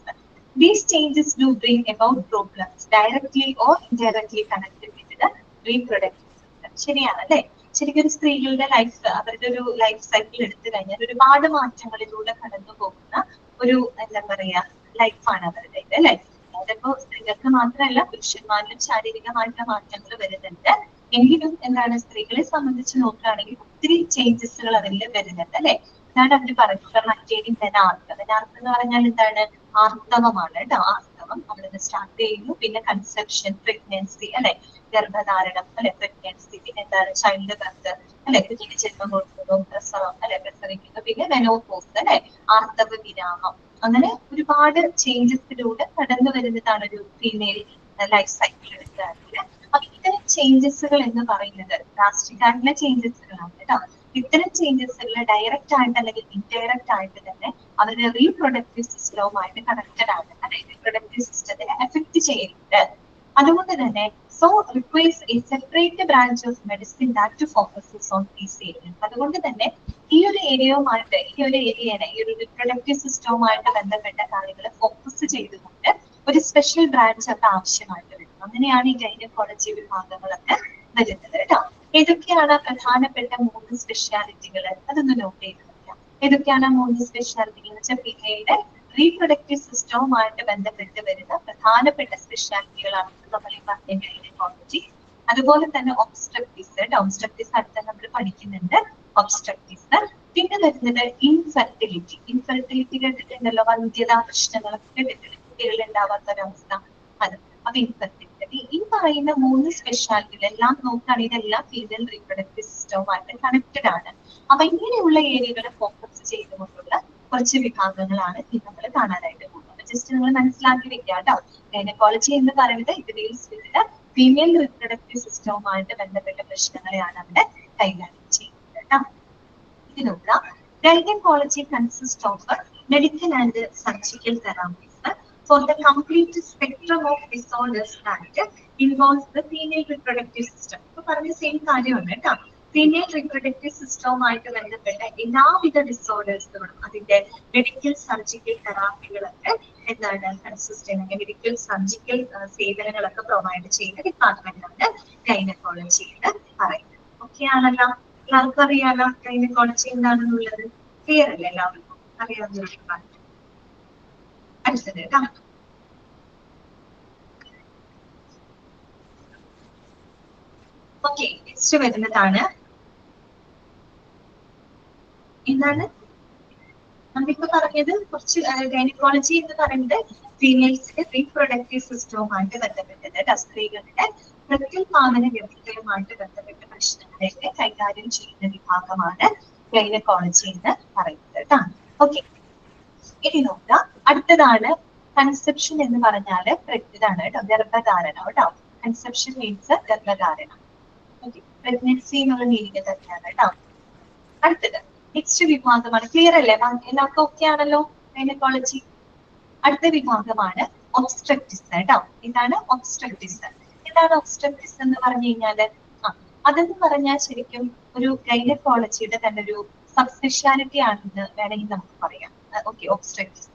These changes do bring about problems directly or indirectly connected with the reproductive system. ശരിയാണ് അല്ലെ. ശരിക്കും ഒരു സ്ത്രീകളുടെ life, അവരുടെ ഒരു life cycle എടുത്തു കഴിഞ്ഞാൽ ഒരുപാട് മാറ്റങ്ങളിലൂടെ കടന്നു പോകുന്ന ഒരു എന്താ പറയാ ലൈഫാണ് അവരുടെ അല്ലെ. അതിപ്പോ സ്ത്രീകൾക്ക് മാത്രമല്ല പുരുഷന്മാരിലും ശാരീരികമായിട്ടുള്ള മാറ്റങ്ങൾ വരുന്നുണ്ട്. എങ്കിലും എന്താണ്, സ്ത്രീകളെ സംബന്ധിച്ച് നോക്കുകയാണെങ്കിൽ ഒത്തിരി ചേഞ്ചസുകൾ അതിൽ വരുന്നുണ്ട് അല്ലെ. അതാണ് അവർ പറയുന്നത് മറ്റേതിൽ മെനാർക്ക്. മെനാർക്ക് എന്ന് പറഞ്ഞാൽ എന്താണ്? ആർത്തവമാണ് കേട്ടോ. ആർത്തവം നമ്മളിത് സ്റ്റാർട്ട് ചെയ്യുന്നു, പിന്നെ കൺസെപ്ഷൻ, പ്രഗ്നൻസി അല്ലെ, ഗർഭധാരണം അല്ലെ, പ്രഗ്നൻസി, പിന്നെ എന്താണ് ചൈൽഡ് ബർത്ത് അല്ലെ, കുഞ്ഞിന് ജന്മം കൊടുക്കുന്നു, പ്രസവം അല്ലെ, പ്രസവിക്കുന്നു, പിന്നെ മെനോപോസ് അല്ലെ, ആർത്തവ വിരാമം. അങ്ങനെ ഒരുപാട് ചേഞ്ചസിലൂടെ കടന്നു വരുന്നതാണ് ഒരു ഫീമെയിൽ ലൈഫ് സൈക്കിൾ എടുക്കുകയാണെങ്കിൽ. അപ്പൊ ഇത്തരം ചേഞ്ചസുകൾ എന്ന് പറയുന്നത് ഡ്രാസ്റ്റിക് ആയിട്ടുള്ള ചേഞ്ചസുകളാണ് കേട്ടോ. ഇത്തരം ചേഞ്ചസുകൾ ഡയറക്റ്റ് ആയിട്ട് അല്ലെങ്കിൽ ഇൻഡയറക്റ്റ് ആയിട്ട് തന്നെ അവരുടെ റീപ്രൊഡക്റ്റീവ് സിസ്റ്റവുമായിട്ട് കണക്റ്റഡ് ആണ്. അതായത് റീപ്രൊഡക്റ്റീവ് സിസ്റ്റത്തെ എഫക്ട് ചെയ്യുന്നുണ്ട്. അതുകൊണ്ട് തന്നെ so requires a separate branch of medicine that focuses on these areas. അതുകൊണ്ട് തന്നെ ഈ ഒരു ഏരിയയുമായിട്ട്, ഈ ഒരു റീപ്രൊഡക്റ്റീവ് സിസ്റ്റവുമായിട്ട് ബന്ധപ്പെട്ട കാര്യങ്ങൾ ഫോക്കസ് ചെയ്തുകൊണ്ട് ഒരു സ്പെഷ്യൽ ബ്രാഞ്ച് ഒക്കെ ആവശ്യമായിട്ട് വരും. അങ്ങനെയാണ് ഈ ഗൈനക്കോളജി വിഭാഗങ്ങളൊക്കെ വരുന്നത് കേട്ടോ. ഏതൊക്കെയാണ് പ്രധാനപ്പെട്ട 3 സ്പെഷ്യാലിറ്റികൾ? അതൊന്ന് നോട്ട് ചെയ്ത് വെക്കാം. ഏതൊക്കെയാണ് 3 സ്പെഷ്യാലിറ്റികൾ എന്ന് വെച്ചാൽ ഫീമെയിലുടെ റീപ്രൊഡക്റ്റീവ് സിസ്റ്റവുമായിട്ട് ബന്ധപ്പെട്ട് വരുന്ന പ്രധാനപ്പെട്ട സ്പെഷ്യാലിറ്റികളാണ് നമ്മൾ ഈ പറഞ്ഞ ഗൈനക്കോളജി. അതുപോലെ തന്നെ ഒബ്സ്ട്രക്റ്റീവ്സ് കേട്ടോ. ഒബ്സ്ട്രക്റ്റീവ്സ് അടുത്ത നമ്മൾ പഠിക്കുന്നുണ്ട്. ഒബ്സ്ട്രക്റ്റീവ്സ്. പിന്നെ വരുന്നത് ഇൻഫെർട്ടിലിറ്റി. ഇൻഫെർട്ടിലിറ്റി കേട്ടിട്ടുണ്ടല്ലോ, വന്ധ്യതാ പ്രശ്നങ്ങളൊക്കെ കേട്ടിട്ടുണ്ട്, കുട്ടികൾ ഉണ്ടാവാത്തൊരവസ്ഥ. അത് അപ്പൊ ഇൻഫെർട്ടിലിറ്റി. ഈ പറയുന്ന 3 സ്പെഷ്യാലിറ്റികൾ എല്ലാം നോക്കുകയാണെങ്കിൽ ഇതെല്ലാം ഫീമെയിൽ റീപ്രൊഡക്റ്റീവ് സിസ്റ്റവുമായിട്ട് കണക്റ്റഡ് ആണ്. അപ്പൊ ഇങ്ങനെയുള്ള ഏരിയകളെ ഫോക്കസ് ചെയ്തുകൊണ്ടുള്ള കുറച്ച് വിഭാഗങ്ങളാണ് ഇത് നമ്മൾ കാണാനായിട്ട് പോകുന്നത്. ജസ്റ്റ് നിങ്ങൾ മനസ്സിലാക്കി വെക്കുക കേട്ടോ. ഗൈനക്കോളജി എന്ന് പറയുന്നത് ഇത് ഡീൽസ് വിത്ത് ഫീമെയിൽ റീപ്രൊഡക്റ്റീവ് സിസ്റ്റവുമായിട്ട് ബന്ധപ്പെട്ട പ്രശ്നങ്ങളെയാണ് അവിടെ കൈകാര്യം ചെയ്യുന്നത് കേട്ടോ. ഇത് നോക്കാം. Gynaecology consist of medical and surgical therapies for the complete spectrum of disorders that involves the female reproductive system. ഇപ്പൊ പറഞ്ഞ സെയിം കാര്യമാണ് കേട്ടോ. ഫീമെയിൽ റീപ്രൊഡക്റ്റീവ് സിസ്റ്റവുമായിട്ട് ബന്ധപ്പെട്ട എല്ലാവിധ ഡിസോർഡേഴ്സുകളും അതിന്റെ മെഡിക്കൽ സർജിക്കൽ തെറാപ്പികളൊക്കെ എന്താണ് കൺസിസ്റ്റ് ചെയ്യുന്നത്, മെഡിക്കൽ സർജിക്കൽ സേവനങ്ങളൊക്കെ പ്രൊവൈഡ് ചെയ്യുന്ന ഡിപ്പാർട്ട്മെന്റാണ് ഗൈനക്കോളജി എന്ന് പറയുന്നത്. ഓക്കെ ആണല്ലോ, എല്ലാവർക്കും അറിയാലോ ഗൈനക്കോളജി എന്താണെന്നുള്ളത്. ക്ലിയർ അല്ലേ എല്ലാവർക്കും? അറിയാവുന്ന ഡിപ്പാർട്ട്മെന്റ്. അടുത്തത് കേട്ടോ. ഓക്കെ, നെക്സ്റ്റ് വരുന്നതാണ് എന്താണ് നമ്മളിപ്പോ പറഞ്ഞത്. കുറച്ച് ഗൈനക്കോളജി എന്ന് പറയുന്നത് ഫീമെയിൽസിന്റെ റീപ്രൊഡക്റ്റീവ് സിസ്റ്റവുമായിട്ട് ബന്ധപ്പെട്ടത്, സ്ത്രീകളുടെ പ്രത്യുത്പാദന വ്യവസ്ഥയുമായിട്ട് ബന്ധപ്പെട്ട പ്രശ്നങ്ങളെയൊക്കെ കൈകാര്യം ചെയ്യുന്ന വിഭാഗമാണ് ഗൈനക്കോളജി എന്ന് പറയുന്നത് കേട്ടോ. ഓക്കെ, ഇനി നോക്കാം. അടുത്തതാണ് കൺസെപ്ഷൻ എന്ന് പറഞ്ഞാല് ഇതാണ് കേട്ടോ, ഗർഭധാരണം കേട്ടോ. കൺസെപ്ഷൻ മീൻസ് ഗർഭധാരണം. ഓക്കെ, പ്രഗ്നൻസി എന്നുള്ള മീനിങ് തന്നെയാണ് കേട്ടോ. അടുത്തത് നെക്സ്റ്റ് വിഭാഗമാണ്. ക്ലിയർ അല്ലേ? എല്ലാവർക്കും ഓക്കെ ആണല്ലോ ഗൈനക്കോളജി? അടുത്ത വിഭാഗമാണ് ഒബ്സ്ട്രക്ടിസ് കേട്ടോ. എന്താണ് ഒബ്സ്ട്രക്ടിസ്? എന്താണ് ഒബ്സ്ട്രക്ടിസ് എന്ന് പറഞ്ഞു കഴിഞ്ഞാല് അതെന്ന് പറഞ്ഞാൽ ശരിക്കും ഒരു ഗൈനക്കോളജിയുടെ തന്നെ ഒരു സബ് സ്പെഷ്യാലിറ്റി ആണെന്ന് വേണമെങ്കിൽ നമുക്ക് പറയാം. ഓക്കെ, ഒബ്സ്ട്രക്ടിസ്.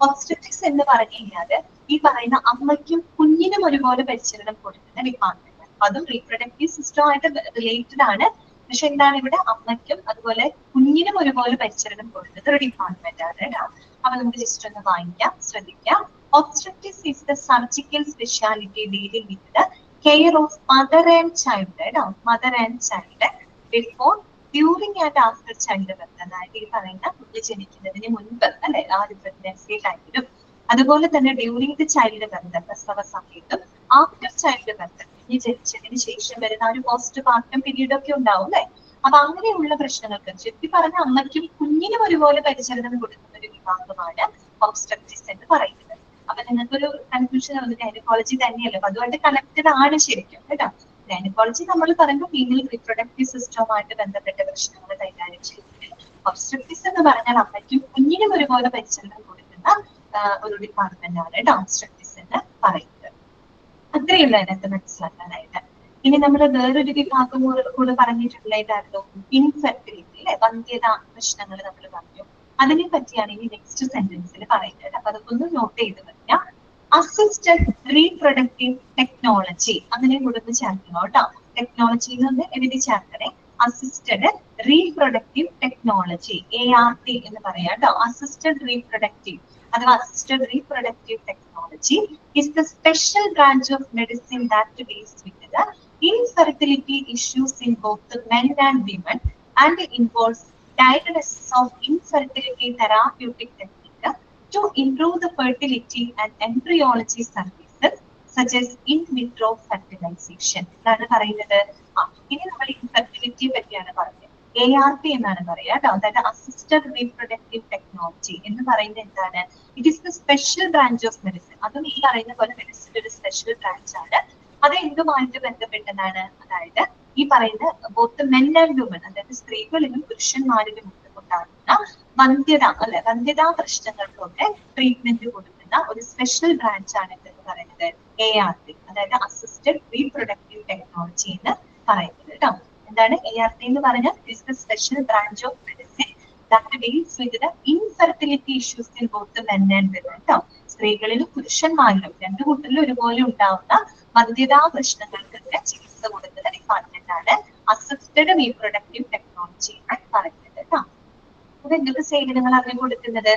ഒബ്സ്ട്രക്ടിസ് എന്ന് പറഞ്ഞു കഴിഞ്ഞാല് ഈ പറയുന്ന അമ്മയ്ക്കും കുഞ്ഞിനും ഒരുപോലെ പരിചരണം കൊടുക്കുന്ന ഡിപ്പാർട്ട്മെന്റ്. അതും റീപ്രൊഡക്റ്റീവ് സിസ്റ്റമായിട്ട് റിലേറ്റഡ് ആണ്. പക്ഷെ എന്താണ് ഇവിടെ അമ്മയ്ക്കും അതുപോലെ കുഞ്ഞിനും ഒരുപോലെ പരിചരണം കൊടുക്കുന്ന ഒരു ഡിപ്പാർട്ട്മെന്റ് ആണ് കേട്ടോ. അപ്പൊ നമുക്ക് ജസ്റ്റ് ഒന്ന് വായിക്കാം, ശ്രദ്ധിക്കാം. Obstetrics is the surgical specialty dealing with the care of mother and child കേട്ടോ. Mother and child before, during and after childbirth. അതായത് ഈ പറയുന്ന കുട്ടി ജനിക്കുന്നതിന് മുൻപ് അല്ലെ, ആ ഒരു പ്രഗ്നൻസി ടൈമിലും അതുപോലെ തന്നെ ഡ്യൂറിങ് ദി ചൈൽഡ് ബർത്ത് പ്രസവ സമയത്തും ആഫ്റ്റർ ചൈൽഡ് ബർത്ത് കുഞ്ഞ് ജനിച്ചതിന് ശേഷം വരുന്ന ഒരു പോസ്റ്റ് പാർട്ടം പീരീഡ് ഒക്കെ ഉണ്ടാവും അല്ലെ. അപ്പൊ അങ്ങനെയുള്ള പ്രശ്നങ്ങൾക്ക് ചുറ്റി പറഞ്ഞ അമ്മയ്ക്കും കുഞ്ഞിനും ഒരുപോലെ പരിചരണം കൊടുക്കുന്ന ഒരു വിഭാഗമാണ് ഒബ്സ്ട്രക്ടിസ് എന്ന് പറയുന്നത്. അപ്പൊ നിങ്ങൾക്കൊരു കൺഫ്യൂഷൻ ഗൈനക്കോളജി തന്നെയല്ലേ, അപ്പൊ അതുമായിട്ട് കണക്റ്റഡ് ആണ് ശരിക്കും കേട്ടോ. ഗൈനക്കോളജി നമ്മൾ പറയുമ്പോൾ ഫീമെയിൽ റീപ്രൊഡക്റ്റീവ് സിസ്റ്റവുമായിട്ട് ബന്ധപ്പെട്ട പ്രശ്നങ്ങൾ കൈകാര്യം ചെയ്യുന്നത്. ഒബ്സ്ട്രക്ടിസ് എന്ന് പറഞ്ഞാൽ അമ്മയ്ക്കും കുഞ്ഞിനും ഒരുപോലെ പരിചരണം കൊടുക്കുന്ന ഒരു ഡിപ്പാർട്ട്മെന്റ് ആണ് കേട്ടോ ഒബ്സ്ട്രക്ടിസ് എന്ന് പറയുന്നത്. അത്രയുള്ള അതിനകത്ത് മനസ്സിലാക്കാനായിട്ട്. ഇനി നമ്മൾ വേറൊരു വിഭാഗം കൂടെ പറഞ്ഞിട്ടുള്ളതായിരുന്നു ഇൻഫെർട്ടിലിറ്റി അല്ലെ, വന്ധ്യത പ്രശ്നങ്ങൾ നമ്മൾ പറഞ്ഞു. അതിനെ പറ്റിയാണ് ഇനി നെക്സ്റ്റ് സെന്റൻസിൽ പറയുന്നത്. അപ്പൊ അതൊക്കെ ഒന്ന് നോട്ട് ചെയ്ത് വെക്കാം. അസിസ്റ്റഡ് റീപ്രൊഡക്റ്റീവ് ടെക്നോളജി അങ്ങനെ കൂടെ ഒന്ന് ചേർക്കണം കേട്ടോ. ടെക്നോളജി എന്ന് എഴുതി ചേർക്കണേ. അസിസ്റ്റഡ് റീപ്രൊഡക്റ്റീവ് ടെക്നോളജി, ART എന്ന് പറയാം കേട്ടോ. അസിസ്റ്റഡ് റീപ്രൊഡക്റ്റീവ് അഥവാ assisted reproductive technology is the special branch of medicine that deals with the infertility issues in both the men and women and involves diagnosis of infertility therapeutic technique to improve the fertility and embryology services such as in vitro fertilization. ഇതാണ് പറയുന്നത്. ഇനി നമ്മൾ ഇൻഫെർട്ടിലിറ്റിയെ പറ്റിയാണ് പറയുന്നത്. ART എന്നാണ് പറയുക കേട്ടോ. അതായത് അസിസ്റ്റഡ് റീപ്രൊഡക്റ്റീവ് ടെക്നോളജി എന്ന് പറയുന്നത് എന്താണ്? It is the special branch of medicine. അതും ഈ പറയുന്ന പോലെ മെഡിസിന്റെ ഒരു സ്പെഷ്യൽ ബ്രാഞ്ച് ആണ്. അത് എന്തുമായിട്ട് ബന്ധപ്പെട്ടതാണ്? അതായത് ഈ പറയുന്ന ബോത്ത് മെൻ ആൻഡ് വുമൻ, അതായത് സ്ത്രീകളിലും പുരുഷന്മാരിലും ഉണ്ടാകുന്ന വന്ധ്യത അല്ലെ, വന്ധ്യതാ പ്രശ്നങ്ങൾക്കൊക്കെ ട്രീറ്റ്മെന്റ് കൊടുക്കുന്ന ഒരു സ്പെഷ്യൽ ബ്രാഞ്ച് ആണ് എന്ന് പറയുന്നത് ART, അതായത് അസിസ്റ്റഡ് റീപ്രൊഡക്റ്റീവ് ടെക്നോളജി എന്ന് പറയുന്നത് കേട്ടോ. എന്താണ് ART എന്ന് പറഞ്ഞാൽ? It's the special branch of medicine that deals with the infertility issues in both the men and women കേട്ടോ. സ്ത്രീകളിലും പുരുഷന്മാരിലും രണ്ടു കൂട്ടരിലും ഒരുപോലെ ഉണ്ടാവുന്ന വന്ധ്യതാ പ്രശ്നങ്ങൾക്കൊക്കെ ചികിത്സ കൊടുക്കുന്ന ഡിപ്പാർട്ട്മെന്റ് ആണ് അസിസ്റ്റഡ് റീപ്രൊഡക്റ്റീവ് ടെക്നോളജി എന്ന് പറയുന്നത് കേട്ടോ. അപ്പൊ എന്തൊക്കെ സേവനങ്ങൾ അറിഞ്ഞു കൊടുക്കുന്നത്?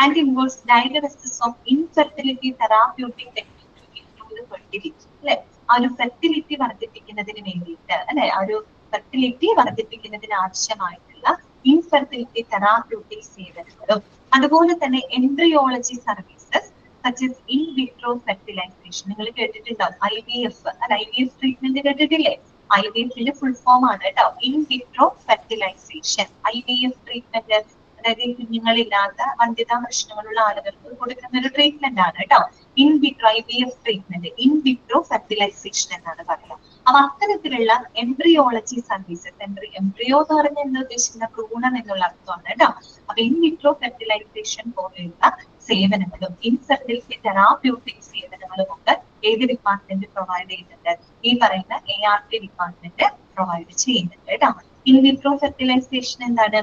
And involves diagnosis of infertility therapeutic technique to improve fertility അല്ലെ, ആ ഒരു ഫെർട്ടിലിറ്റി വർദ്ധിപ്പിക്കുന്നതിന് വേണ്ടിയിട്ട് അല്ലെ, ആ ഒരു ഫെർട്ടിലിറ്റി വർദ്ധിപ്പിക്കുന്നതിന് ആവശ്യമായിട്ടുള്ള ഇൻഫെർട്ടിലിറ്റി തെറാപ്യൂട്ടിക് സേവനങ്ങളും അതുപോലെ തന്നെ embryology services such as in vitro fertilisation. നിങ്ങൾ കേട്ടിട്ടുണ്ടാവും IVF അല്ല, IVF ട്രീറ്റ്മെന്റ് കേട്ടിട്ടില്ലേ? IVFന്റെ ഫുൾ ഫോം ആണ് കേട്ടോ in vitro fertilisation. IVF treatment അതായത് കുഞ്ഞുങ്ങളില്ലാത്ത വന്ധ്യതാ പ്രശ്നങ്ങളുള്ള ആളുകൾക്ക് കൊടുക്കുന്ന ഒരു ട്രീറ്റ്മെന്റ് ആണ് കേട്ടോ in vitro IVF treatment. In vitro fertilisation എന്നാണ് പറയുക. അപ്പൊ അത്തരത്തിലുള്ള എംബ്രിയോളജി സർവീസസ്, എംബ്രിയോ എന്ന് പറഞ്ഞാൽ എന്താ ഉദ്ദേശിക്കുന്ന? ഭ്രൂണം എന്നുള്ള അർത്ഥമാണ് കേട്ടോ. അപ്പൊ ഇൻ വിട്രോ ഫെർട്ടിലൈസേഷൻ പോലെയുള്ള സേവനങ്ങളും ഇൻഫെർട്ടിലിറ്റി തെറാപ്യൂട്ടിക് സേവനങ്ങളും ഒക്കെ ഏത് ഡിപ്പാർട്ട്മെന്റ് പ്രൊവൈഡ് ചെയ്യുന്നുണ്ട്? ഈ പറയുന്ന ART ഡിപ്പാർട്ട്മെന്റ് പ്രൊവൈഡ് ചെയ്യുന്നുണ്ട് കേട്ടോ. ഇൻ വിട്രോ ഫെർട്ടിലൈസേഷൻ എന്താണ്?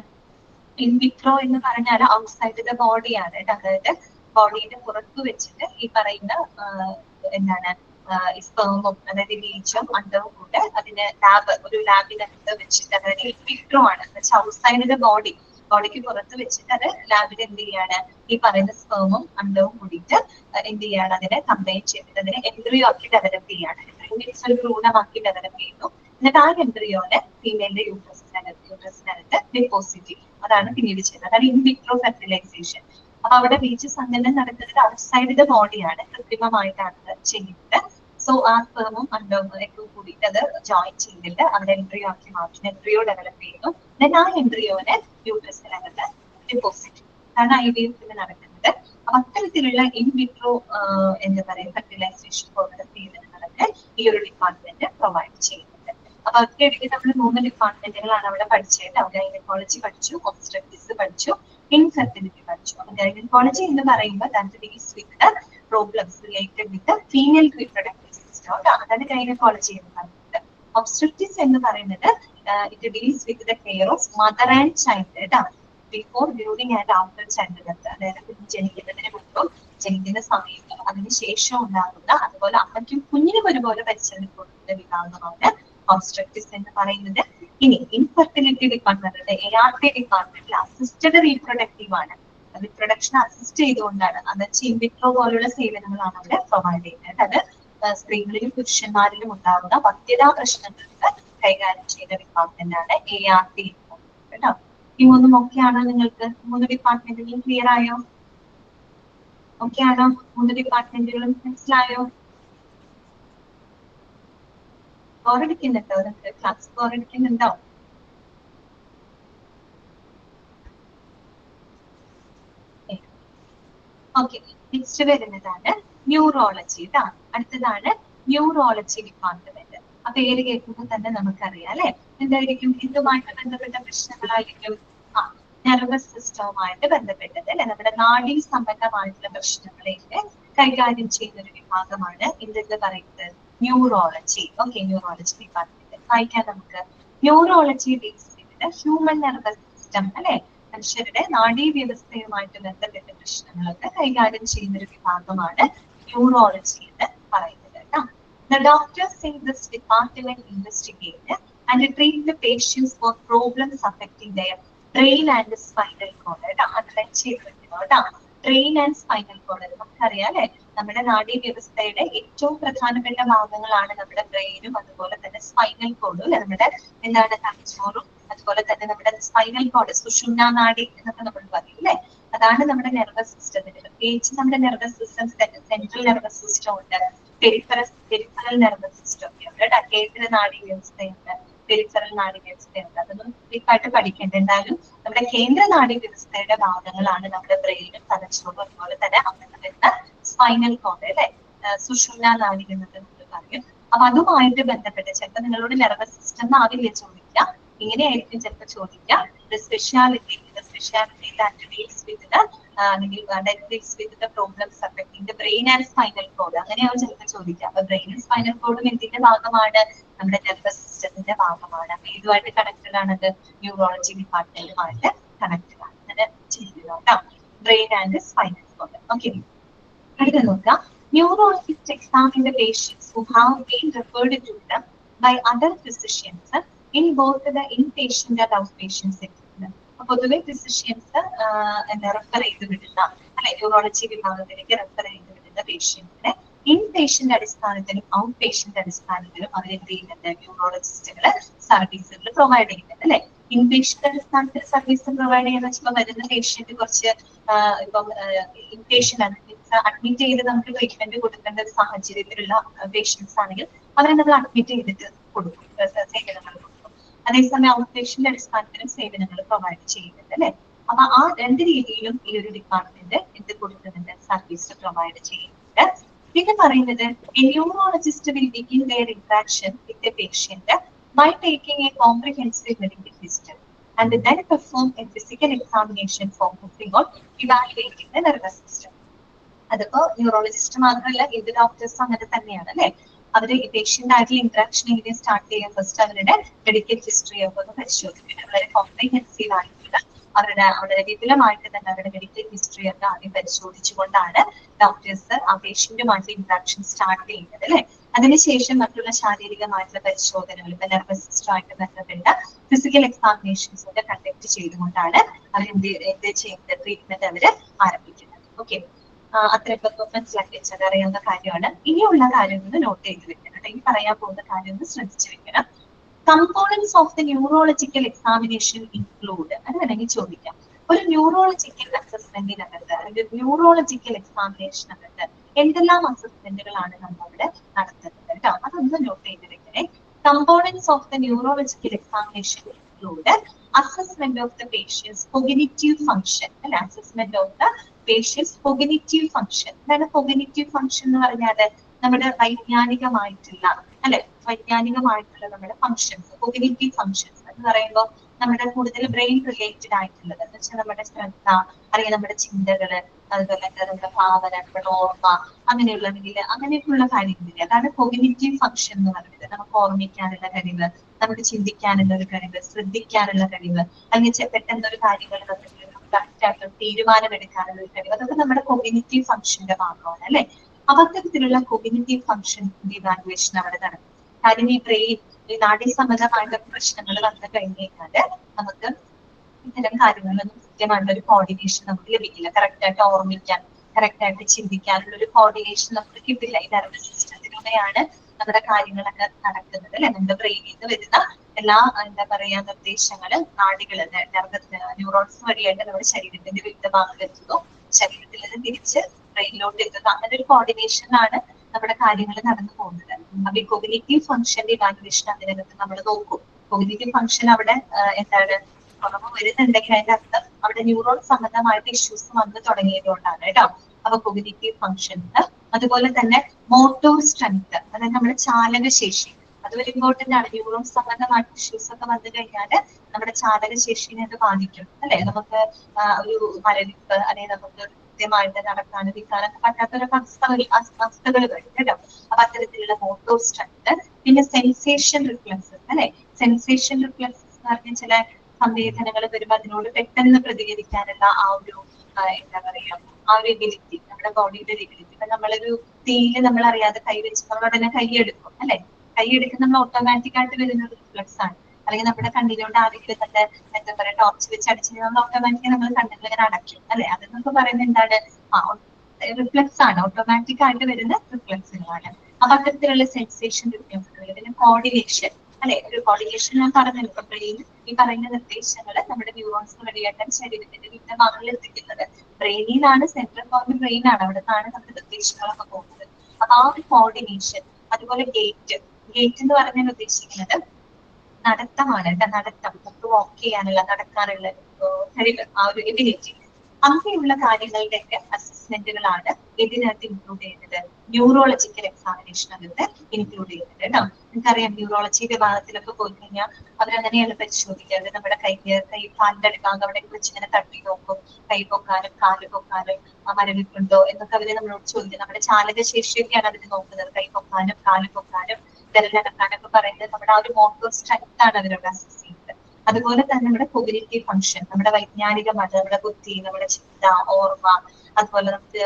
ഇൻ വിട്രോ എന്ന് പറഞ്ഞാൽ ഔട്ട്സൈഡ് ദ ബോഡിയാണ് കേട്ടോ. അതായത് ബോഡിയുടെ പുറത്തു വെച്ചിട്ട് ഈ പറയുന്ന എന്താണ് സ്പേമും അതായത് ബീജും അണ്ടവും കൂടെ അതിന് ഒരു ലാബിനകത്ത് വെച്ചിട്ട്, അതായത് ഇൻ വിട്രോ ആണ് ഔട്ട്സൈഡ് ദ ബോഡിക്ക് പുറത്ത് വെച്ചിട്ട് അത് ലാബിൽ എന്ത് ചെയ്യാണ്? ഈ പറയുന്ന സ്പേമും അണ്ടവും കൂടിയിട്ട് എന്ത് ചെയ്യാണ്? അതിനെ കമ്പൈൻ ചെയ്തിട്ട് അതിനെ എംബ്രിയോ ആക്കി ഡെവലപ്പ് ചെയ്യാണ്. ഒരു ഭ്രൂണമാക്കി ഡെവലപ്പ് ചെയ്യുന്നു. എന്നിട്ട് ആ എംബ്രിയോനെ ഫീമെയിലിന്റെ യൂട്രസിനകത്ത് ഡെപ്പോസിറ്റ് ചെയ്യും. അതാണ് പിന്നീട് ചെയ്യുന്നത്. അതാണ് ഇൻ വിട്രോ ഫെർട്ടിലൈസേഷൻ. അപ്പൊ അവിടെ ബീജസങ്കലനം നടക്കുന്നത് ഔട്ട്സൈഡ് ദ ബോഡിയാണ്, കൃത്രിമമായിട്ടാണ് ചെയ്യുന്നത്. സോ ആ സ്പേമും അണ്ടവും ഒക്കെ കൂടിയിട്ട് അത് ജോയിൻ ചെയ്തിട്ട് അവിടെ എംബ്രിയോ ആക്കി മാറ്റുന്നു, എംബ്രിയോ ഡെവലപ്പ് ചെയ്യുന്നു. ദെൻ ആ എംബ്രിയോനെ യൂട്രസിനകത്ത് ഡെപ്പോസിറ്റ് ചെയ്യും. അതാണ് IVF നടക്കുന്നത്. അപ്പൊ അത്തരത്തിലുള്ള ഇൻ വിട്രോ എന്താ പറയുക ഫെർട്ടിലൈസേഷൻ പോലുള്ള സേവനങ്ങളൊക്കെ ഈ ഒരു ഡിപ്പാർട്ട്മെന്റ് പ്രൊവൈഡ് ചെയ്യുന്നുണ്ട്. അപ്പൊ അപ്പൊ അതിനിടയ്ക്ക് നമ്മൾ 3 ഡിപ്പാർട്ട്മെന്റുകളാണ് അവിടെ പഠിച്ചത്. ഗൈനക്കോളജി പഠിച്ചു, ഒബ്സ്ട്രറ്റിക്സ് പഠിച്ചു, ഇൻഫെർട്ടിലിറ്റി പഠിച്ചു. അപ്പൊ ഗൈനക്കോളജി എന്ന് പറയുമ്പോൾ that deals with the problems related with female reproductive system. അതാണ് ഗൈനക്കോളജി എന്ന് പറയുന്നത്. ഒബ്സ്ട്രറ്റിക്സ് എന്ന് പറയുന്നത് it deals with the care of mother and child before, during and after child death. അതായത് കുഞ്ഞ് ജനിക്കുന്നതിന് മുമ്പും ജനിക്കുന്ന സമയത്തും അതിനുശേഷം ഉണ്ടാകുന്ന, അതുപോലെ അമ്മയ്ക്കും കുഞ്ഞിനും ഒരുപോലെ പരിചരണം കൊടുക്കുന്ന വിഭാഗമാണ് ഒബ്സ്ട്രറ്റിക്സ് എന്ന് പറയുന്നത്. ഇനി ഇൻഫെർട്ടിലിറ്റി ഡിപ്പാർട്ട്മെന്റ്, ART ഡിപ്പാർട്ട്മെന്റിൽ അസിസ്റ്റഡ് റീപ്രൊഡക്റ്റീവ് ആണ്. റീപ്രൊഡക്ഷൻ അസിസ്റ്റ് ചെയ്തുകൊണ്ടാണ്, അത് ഇൻവിട്രോ പോലുള്ള സേവനങ്ങളാണ് അവിടെ പ്രൊവൈഡ് ചെയ്യുന്നത്. അത് സ്ത്രീകളിലും പുരുഷന്മാരിലും ഉണ്ടാകുന്ന വന്ധ്യതാ പ്രശ്നങ്ങൾക്ക് കൈകാര്യം ചെയ്യുന്ന ഡിപ്പാർട്ട്മെന്റ് ആണ് ART ഡിപ്പാർട്ട്മെന്റ് കേട്ടോ. ഈ മൂന്നും ഒക്കെയാണോ നിങ്ങൾക്ക്? 3 ഡിപ്പാർട്ട്മെന്റുകളും ക്ലിയർ ആയോ? ഓക്കെ ആണോ? 3 ഡിപ്പാർട്ട്മെന്റുകളും മനസ്സിലായോ? ബോറടിക്കുന്നുണ്ടോ നിങ്ങൾക്ക്? ക്ലാസ് ബോറടിക്കുന്നുണ്ടോ? ഓക്കെ, നെക്സ്റ്റ് വരുന്നതാണ് ന്യൂറോളജി കേട്ടോ. അടുത്തതാണ് ന്യൂറോളജി ഡിപ്പാർട്ട്മെന്റ്. ആ പേര് കേൾക്കുമ്പോൾ തന്നെ നമുക്കറിയാം അല്ലെ, എന്തായിരിക്കും? ഇതുമായിട്ട് ബന്ധപ്പെട്ട പ്രശ്നങ്ങളായിരിക്കും. നെർവസ് സിസ്റ്റവുമായിട്ട് ബന്ധപ്പെട്ടത് അല്ലെ, നമ്മുടെ നാഡീ സംബന്ധമായിട്ടുള്ള പ്രശ്നങ്ങളെയൊക്കെ കൈകാര്യം ചെയ്യുന്ന ഒരു വിഭാഗമാണ് എന്തെന്ന് പറയുന്നത്? ന്യൂറോളജി. ഓക്കെ, ന്യൂറോളജി ഡിപ്പാർട്ട്മെന്റ് വായിക്കാം നമുക്ക്. Neurology deals with human nervous system അല്ലെ, മനുഷ്യരുടെ നാഡീ വ്യവസ്ഥയുമായിട്ട് ബന്ധപ്പെട്ട പ്രശ്നങ്ങളൊക്കെ കൈകാര്യം ചെയ്യുന്ന ഒരു വിഭാഗമാണ് ന്യൂറോളജി എന്ന് പറയുന്നത് കേട്ടോ. The doctors in this department investigate and treat the patients for problems affecting their brain and spinal cord. Brain and spinal code നമുക്കറിയാം അല്ലെ, നമ്മുടെ നാഡീ വ്യവസ്ഥയുടെ ഏറ്റവും പ്രധാനപ്പെട്ട ഭാഗങ്ങളാണ് നമ്മുടെ ബ്രെയിനും അതുപോലെ തന്നെ സ്പൈനൽ കോഡും അല്ലെ. നമ്മുടെ എന്താണ് തലച്ചോറും അതുപോലെ തന്നെ നമ്മുടെ സ്പൈനൽ കോഡ്, സുഷുമ്നാ നാഡി എന്നൊക്കെ നമ്മൾ പറയും അല്ലെ. അതാണ് നമ്മുടെ നെർവസ് സിസ്റ്റത്തിന്. പ്രത്യേകിച്ച് നമ്മുടെ nervous system, central nervous system ഉണ്ട്, പെരിഫറൽ നെർവസ് സിസ്റ്റം ഒക്കെ ഉണ്ട്, കേന്ദ്ര നാഡീ വ്യവസ്ഥയുണ്ട്, പെരിഫറൽ നാഡീ വ്യവസ്ഥയുണ്ട്. അതൊന്നും ഡീപ്പായിട്ട് പഠിക്കേണ്ട. എന്തായാലും നമ്മുടെ കേന്ദ്ര നാഡീ വ്യവസ്ഥയുടെ ഭാഗങ്ങളാണ് നമ്മുടെ ബ്രെയിനും തലച്ചോറും അതുപോലെ തന്നെ അങ്ങനെ വരുന്ന സ്പൈനൽ കോഡ് അല്ലെ, സുഷുമ്നാ നാഡി എന്നൊക്കെ നമ്മൾ പറയും. അപ്പൊ അതുമായിട്ട് ബന്ധപ്പെട്ട് ചിലപ്പോൾ നിങ്ങളോട് നെർവസ് സിസ്റ്റം ആവില്ല ചോദിക്കാം, ഇങ്ങനെയായിരിക്കും ചിലപ്പോൾ ചോദിക്കാം. Specialty that deals with the problems affecting the brain and spinal cord, അങ്ങനെയാവും ചിലപ്പോൾ ചോദിക്കാം. അപ്പൊ ബ്രെയിനും സ്പൈനൽ കോഡും എന്തിന്റെ ഭാഗമാണ്? നമ്മുടെ നെർവസ് സിസ്റ്റത്തിന്റെ ഭാഗമാണ്. അപ്പൊ ഇതുമായിട്ട് കണക്റ്റഡ് ആണത്, ന്യൂറോളജി ഡിപ്പാർട്ട്മെന്റുമായിട്ട് കണക്റ്റഡ് ആണ്. അങ്ങനെ ചെയ്യുക കേട്ടോ, brain and spinal code. Okay, അടുത്ത നോക്കാം. Neurologists examine the patients who have been referred to them by other physicians in both the inpatient and outpatient setting. പൊതുവെ ഫിസിഷ്യൻസ് റെഫർ ചെയ്ത് വിടുന്ന അല്ലെ, ന്യൂറോളജി വിഭാഗത്തിലേക്ക് റെഫർ ചെയ്ത് വിടുന്ന പേഷ്യന്റിനെ ഇൻ പേഷ്യന്റ് അടിസ്ഥാനത്തിലും ഔട്ട് പേഷ്യന്റ് അടിസ്ഥാനത്തിലും അവരെന്ത് ചെയ്യുന്നുണ്ട്? ന്യൂറോളജിസ്റ്റുകൾ സർവീസുകൾ പ്രൊവൈഡ് ചെയ്യുന്നുണ്ട് അല്ലെ. ഇൻ പേഷ്യന്റ് അടിസ്ഥാനത്തിൽ സർവീസ് പ്രൊവൈഡ് ചെയ്യുന്ന വെച്ചാൽ വരുന്ന പേഷ്യന്റ് കുറച്ച് ഇപ്പം ഇൻ പേഷ്യന്റ് അഡ്മിറ്റ് ചെയ്ത് നമുക്ക് ട്രീറ്റ്മെന്റ് കൊടുക്കേണ്ട ഒരു സാഹചര്യത്തിലുള്ള പേഷ്യൻസ് ആണെങ്കിൽ അവരെ നമ്മൾ അഡ്മിറ്റ് ചെയ്തിട്ട് കൊടുക്കും, സേവനങ്ങൾ കൊടുക്കും. അതേസമയം ഔട്ട് പേഷ്യന്റ് അടിസ്ഥാനത്തിലും സേവനങ്ങൾ പ്രൊവൈഡ് ചെയ്യുന്നുണ്ട് അല്ലെ. അപ്പൊ ആ രണ്ട് രീതിയിലും ഈ ഒരു ഡിപ്പാർട്ട്മെന്റ് എന്ത് കൊടുക്കുന്നുണ്ട്? സർവീസ് പ്രൊവൈഡ് ചെയ്യുന്നുണ്ട്. പിന്നെ പറയുന്നത് neurologist will begin their interaction with the patient by taking a comprehensive medical history and then perform a physical examination focusing on evaluating the nervous system. അതിപ്പോ ന്യൂറോളജിസ്റ്റ് മാത്രമല്ല, ഏത് ഡോക്ടേഴ്സും അങ്ങനെ തന്നെയാണ് അല്ലെ. അവര് പേഷ്യന്റ് ആയിട്ടുള്ള ഇന്ററാക്ഷൻ എങ്ങനെ സ്റ്റാർട്ട് ചെയ്യാൻ ഫസ്റ്റ് അവരുടെ മെഡിക്കൽ ഹിസ്റ്ററി ഒക്കെ ഒന്ന് പരിശോധിക്കണം. വളരെ കോംപ്രിഹെൻസീവ് ആയിട്ടുള്ള അവരുടെ വിപുലമായിട്ട് തന്നെ അവരുടെ മെഡിക്കൽ ഹിസ്റ്ററി ഒക്കെ ആദ്യം പരിശോധിച്ചുകൊണ്ടാണ് ഡോക്ടേഴ്സ് ആ പേഷ്യന്റുമായിട്ടുള്ള ഇന്ററാക്ഷൻ സ്റ്റാർട്ട് ചെയ്യുന്നത് അല്ലെ. അതിനുശേഷം മറ്റുള്ള ശാരീരികമായിട്ടുള്ള പരിശോധനകൾ, ഇപ്പൊ നെർവസ് സിസ്റ്റമായിട്ട് ബന്ധപ്പെട്ട ഫിസിക്കൽ എക്സാമിനേഷൻസ് ഒക്കെ കണ്ടക്ട് ചെയ്തുകൊണ്ടാണ് അവർ എന്ത് ചെയ്യുന്നത്? ട്രീറ്റ്മെന്റ് അവര് ആരംഭിക്കുന്നത്. ഓക്കെ, അത്രയൊക്കെ മനസ്സിലാക്കി വെച്ചാൽ അറിയാവുന്ന കാര്യമാണ്. ഇനിയുള്ള കാര്യങ്ങൾ നോട്ട് ചെയ്ത് വെക്കണം. ഇനി പറയാൻ പോകുന്ന കാര്യം ഒന്ന് ശ്രദ്ധിച്ചു വെക്കണം. Components of the neurological examination include, അത് വേണമെങ്കിൽ ചോദിക്കാം. ഒരു ന്യൂറോളജിക്കൽ അസസ്മെന്റിനകത്ത് അല്ലെങ്കിൽ ന്യൂറോളജിക്കൽ എക്സാമിനേഷനകത്ത് എന്തെല്ലാം അസസ്മെന്റുകളാണ് നമ്മൾ അവിടെ നടത്തുന്നത് കേട്ടോ, അതൊന്ന് നോട്ട് ചെയ്ത് വെക്കണേ. Components of the neurological examination include assessment of the patient's cognitive function അല്ലെ, assessment of the patient's cognitive function. എന്താണ് കോഗ്നിറ്റീവ് ഫംഗ്ഷൻ എന്ന് പറഞ്ഞാൽ? നമ്മുടെ വൈജ്ഞാനികമായിട്ടുള്ള അല്ലെ വൈജ്ഞാനികമായിട്ടുള്ള നമ്മുടെ ഫങ്ഷൻസ് കോഗ്നിറ്റീവ് ഫങ്ഷൻസ് എന്ന് പറയുമ്പോൾ നമ്മുടെ കൂടുതൽ ബ്രെയിൻ റിലേറ്റഡ് ആയിട്ടുള്ളത് എന്ന് വെച്ചാൽ നമ്മുടെ ശ്രദ്ധ അല്ലെങ്കിൽ നമ്മുടെ ചിന്തകള് അതുപോലെ നമ്മുടെ ഭാവന നമ്മുടെ ഓർമ്മ അങ്ങനെയൊക്കെയുള്ള കാര്യങ്ങളില്ല അതാണ് കോഗ്നിറ്റീവ് ഫങ്ഷൻ എന്ന് പറയുന്നത് നമുക്ക് ഓർമ്മിക്കാനുള്ള കഴിവ് നമുക്ക് ചിന്തിക്കാനുള്ള ഒരു കഴിവ് ശ്രദ്ധിക്കാനുള്ള കഴിവ് അല്ലെങ്കിൽ പെട്ടെന്ന് ഒരു കാര്യങ്ങൾ നമുക്ക് കറക്റ്റ് ആയിട്ട് തീരുമാനമെടുക്കാനുള്ള ഒരു കഴിവ് അതൊക്കെ നമ്മുടെ കോഗ്നിറ്റീവ് ഫങ്ഷന്റെ ഭാഗമാണ് അല്ലെ അപ്പൊ അത്തരത്തിലുള്ള കോഗ്നിറ്റീവ് ഫങ്ഷൻ ഇവാലുവേഷൻ അവിടെ നടക്കും കാര്യം ഈ ബ്രെയിൻ ഈ നാഡീസംബന്ധമായിട്ടുള്ള പ്രശ്നങ്ങൾ വന്നു കഴിഞ്ഞു കഴിഞ്ഞാല് നമുക്ക് ഇത്തരം കാര്യങ്ങളിലൊന്നും കൃത്യമായിട്ടുള്ള ഒരു കോർഡിനേഷൻ നമുക്ക് ലഭിക്കില്ല കറക്റ്റ് ആയിട്ട് ഓർമ്മിക്കാൻ കറക്റ്റ് ആയിട്ട് ചിന്തിക്കാനുള്ള ഒരു കോർഡിനേഷൻ നമുക്ക് കിട്ടില്ല ഈ നെർവസ് സിസ്റ്റത്തിലൂടെയാണ് നമ്മുടെ കാര്യങ്ങളൊക്കെ നടക്കുന്നത് അല്ലെ നമ്മുടെ ബ്രെയിനിൽ നിന്ന് വരുന്ന എല്ലാ എന്താ പറയാ നിർദ്ദേശങ്ങള് നാഡികള് ന്യൂറോൺസ് വഴിയായിട്ട് നമ്മുടെ ശരീരത്തിന്റെ വിവിധ ഭാഗത്ത് എത്തുന്നു ശരീരത്തിൽ നിന്ന് തിരിച്ച് ബ്രെയിനിലോട്ട് എത്തുന്നു അങ്ങനെ ഒരു കോർഡിനേഷനാണ് നമ്മുടെ കാര്യങ്ങൾ നടന്നു പോകുന്നത് അപ്പൊ ഈ കോഗ്നിറ്റീവ് ഫംഗ്ഷന്റെ ഇവാലുവേഷൻ അതിനകത്ത് നമ്മൾ നോക്കും കോഗ്നിറ്റീവ് ഫംഗ്ഷൻ അവിടെ എന്താണ് കുറവ് വരുന്നുണ്ടെങ്കിൽ അതിന്റെ അർത്ഥം അവിടെ ന്യൂറോൺ സംബന്ധമായിട്ട് ഇഷ്യൂസ് വന്നു തുടങ്ങിയതുകൊണ്ടാണ് കേട്ടോ അപ്പൊ കോഗ്നിറ്റീവ് ഫംഗ്ഷൻസ് അതുപോലെ തന്നെ മോട്ടോർ സ്ട്രെങ്ത് അതായത് നമ്മുടെ ചാലകശേഷി അതുപോലെ ഇമ്പോർട്ടന്റ് ആണ് ന്യൂറോൺ സംബന്ധമായിട്ട് ഇഷ്യൂസ് ഒക്കെ വന്നു കഴിഞ്ഞാല് നമ്മുടെ ചാലകശേഷിനെ അത് ബാധിക്കും അല്ലെ നമുക്ക് ഒരു മരവിപ്പ് അല്ലെങ്കിൽ നമുക്ക് കൃത്യമായിട്ട് നടക്കാനും നിൽക്കാനൊക്കെ പറ്റാത്തൊരു അവസ്ഥകൾ വരും കേട്ടോ അപ്പൊ അത്തരത്തിലുള്ള മോട്ടോർ സ്ട്രെങ്ത് പിന്നെ സെൻസേഷൻ റിഫ്ലക്സസ് അല്ലെ സെൻസേഷൻ റിഫ്ലക്സസ് എന്ന് പറഞ്ഞ ചില സംവേദനകൾ വരുമ്പോൾ അതിനോട് പെട്ടെന്ന് പ്രതികരിക്കാനുള്ള ആ ഒരു എന്താ പറയാ ആ ഒരു എബിലിറ്റി നമ്മുടെ ബോഡിയുടെ എബിലിറ്റി ഇപ്പൊ നമ്മളൊരു തീയില് നമ്മൾ അറിയാതെ കൈ വെച്ച് നമ്മൾ ഉടനെ കൈയെടുക്കും അല്ലെ കൈയെടുക്കുന്ന നമ്മൾ ഓട്ടോമാറ്റിക് ആയിട്ട് വരുന്ന ഒരു റിഫ്ലക്സ് ആണ് അല്ലെങ്കിൽ നമ്മുടെ കണ്ണിലോട്ട് ആരെങ്കിലും തന്നെ എന്താ പറയാ ടോർച്ച് വെച്ച് അടിച്ചു നമ്മൾ ഓട്ടോമാറ്റിക്കലി നമ്മൾ കണ്ണിൽ ഇങ്ങനെ അടയ്ക്കും അല്ലെ അതെന്നൊക്കെ പറയുന്നത് എന്താണ് റിഫ്ലക്സ് ആണ് ഓട്ടോമാറ്റിക് ആയിട്ട് വരുന്ന റിഫ്ലക്സുകളാണ് അപ്പൊ അത്തരത്തിലുള്ള സെൻസേഷൻ റിഫ്ലക്സുകൾ പിന്നെ കോർഡിനേഷൻ അല്ലെ ഒരു കോർഡിനേഷൻ ഞാൻ പറഞ്ഞല്ലോ ബ്രെയിൻ ഈ പറയുന്ന നിർദ്ദേശങ്ങൾ നമ്മുടെ ന്യൂറോൺസ് വഴിയായിട്ടാണ് ശരീരത്തിന്റെ വിവിധ ഭാഗങ്ങളിൽ എത്തിക്കുന്നത് ബ്രെയിനിലാണ് സെൻട്രൽ പോയിന്റ് ബ്രെയിൻ ആണ് അവിടെ നിന്നാണ് നമ്മുടെ നിർദ്ദേശങ്ങളൊക്കെ പോകുന്നത് അപ്പൊ ആ ഒരു കോർഡിനേഷൻ അതുപോലെ ഗേറ്റ് എന്ന് പറഞ്ഞാൽ ഉദ്ദേശിക്കുന്നത് നടത്തമാണ് നടത്തം നമുക്ക് വാക്ക് ചെയ്യാനുള്ള നടക്കാനുള്ള കഴിവ് ആ ഒരു എബിലിറ്റി അങ്ങനെയുള്ള കാര്യങ്ങളുടെയൊക്കെ അസസ്മെന്റുകളാണ് ഇതിനകത്ത് ഇൻക്ലൂഡ് ചെയ്യുന്നത് ന്യൂറോളജിക്കൽ എക്സാമിനേഷനകത്ത് ഇൻക്ലൂഡ് ചെയ്യുന്നത് കേട്ടോ നിങ്ങൾക്കറിയാം ന്യൂറോളജി വിഭാഗത്തിലൊക്കെ പോയി കഴിഞ്ഞാൽ അവരങ്ങനെയാണ് പരിശോധിക്കാറ് നമ്മുടെ കൈ കാലിന്റെ അടുക്കാതെ അവിടെ വെച്ച് ഇങ്ങനെ തട്ടി നോക്കും കൈ പൊക്കാനും കാല് പൊക്കാനും മരവിപ്പുണ്ടോ എന്നൊക്കെ അവര് നമ്മളോട് ചോദിക്കും നമ്മുടെ ചാലകശേഷിയൊക്കെയാണ് അവര് നോക്കുന്നത് കൈ പൊക്കാനും കാല് പൊക്കാനും വിരലടക്കാനൊക്കെ പറയുന്നത് നമ്മുടെ ആ ഒരു മോട്ടോർ സ്ട്രെങ്ത് ആണ് അവരോട് അസസ് ചെയ്യുന്നത് അതുപോലെ തന്നെ നമ്മുടെ കോഗ്നിറ്റീവ് ഫംഗ്ഷൻ നമ്മുടെ വൈജ്ഞാനികമായിട്ട് നമ്മുടെ ബുദ്ധി നമ്മുടെ ചിന്ത ഓർമ്മ അതുപോലെ നമുക്ക്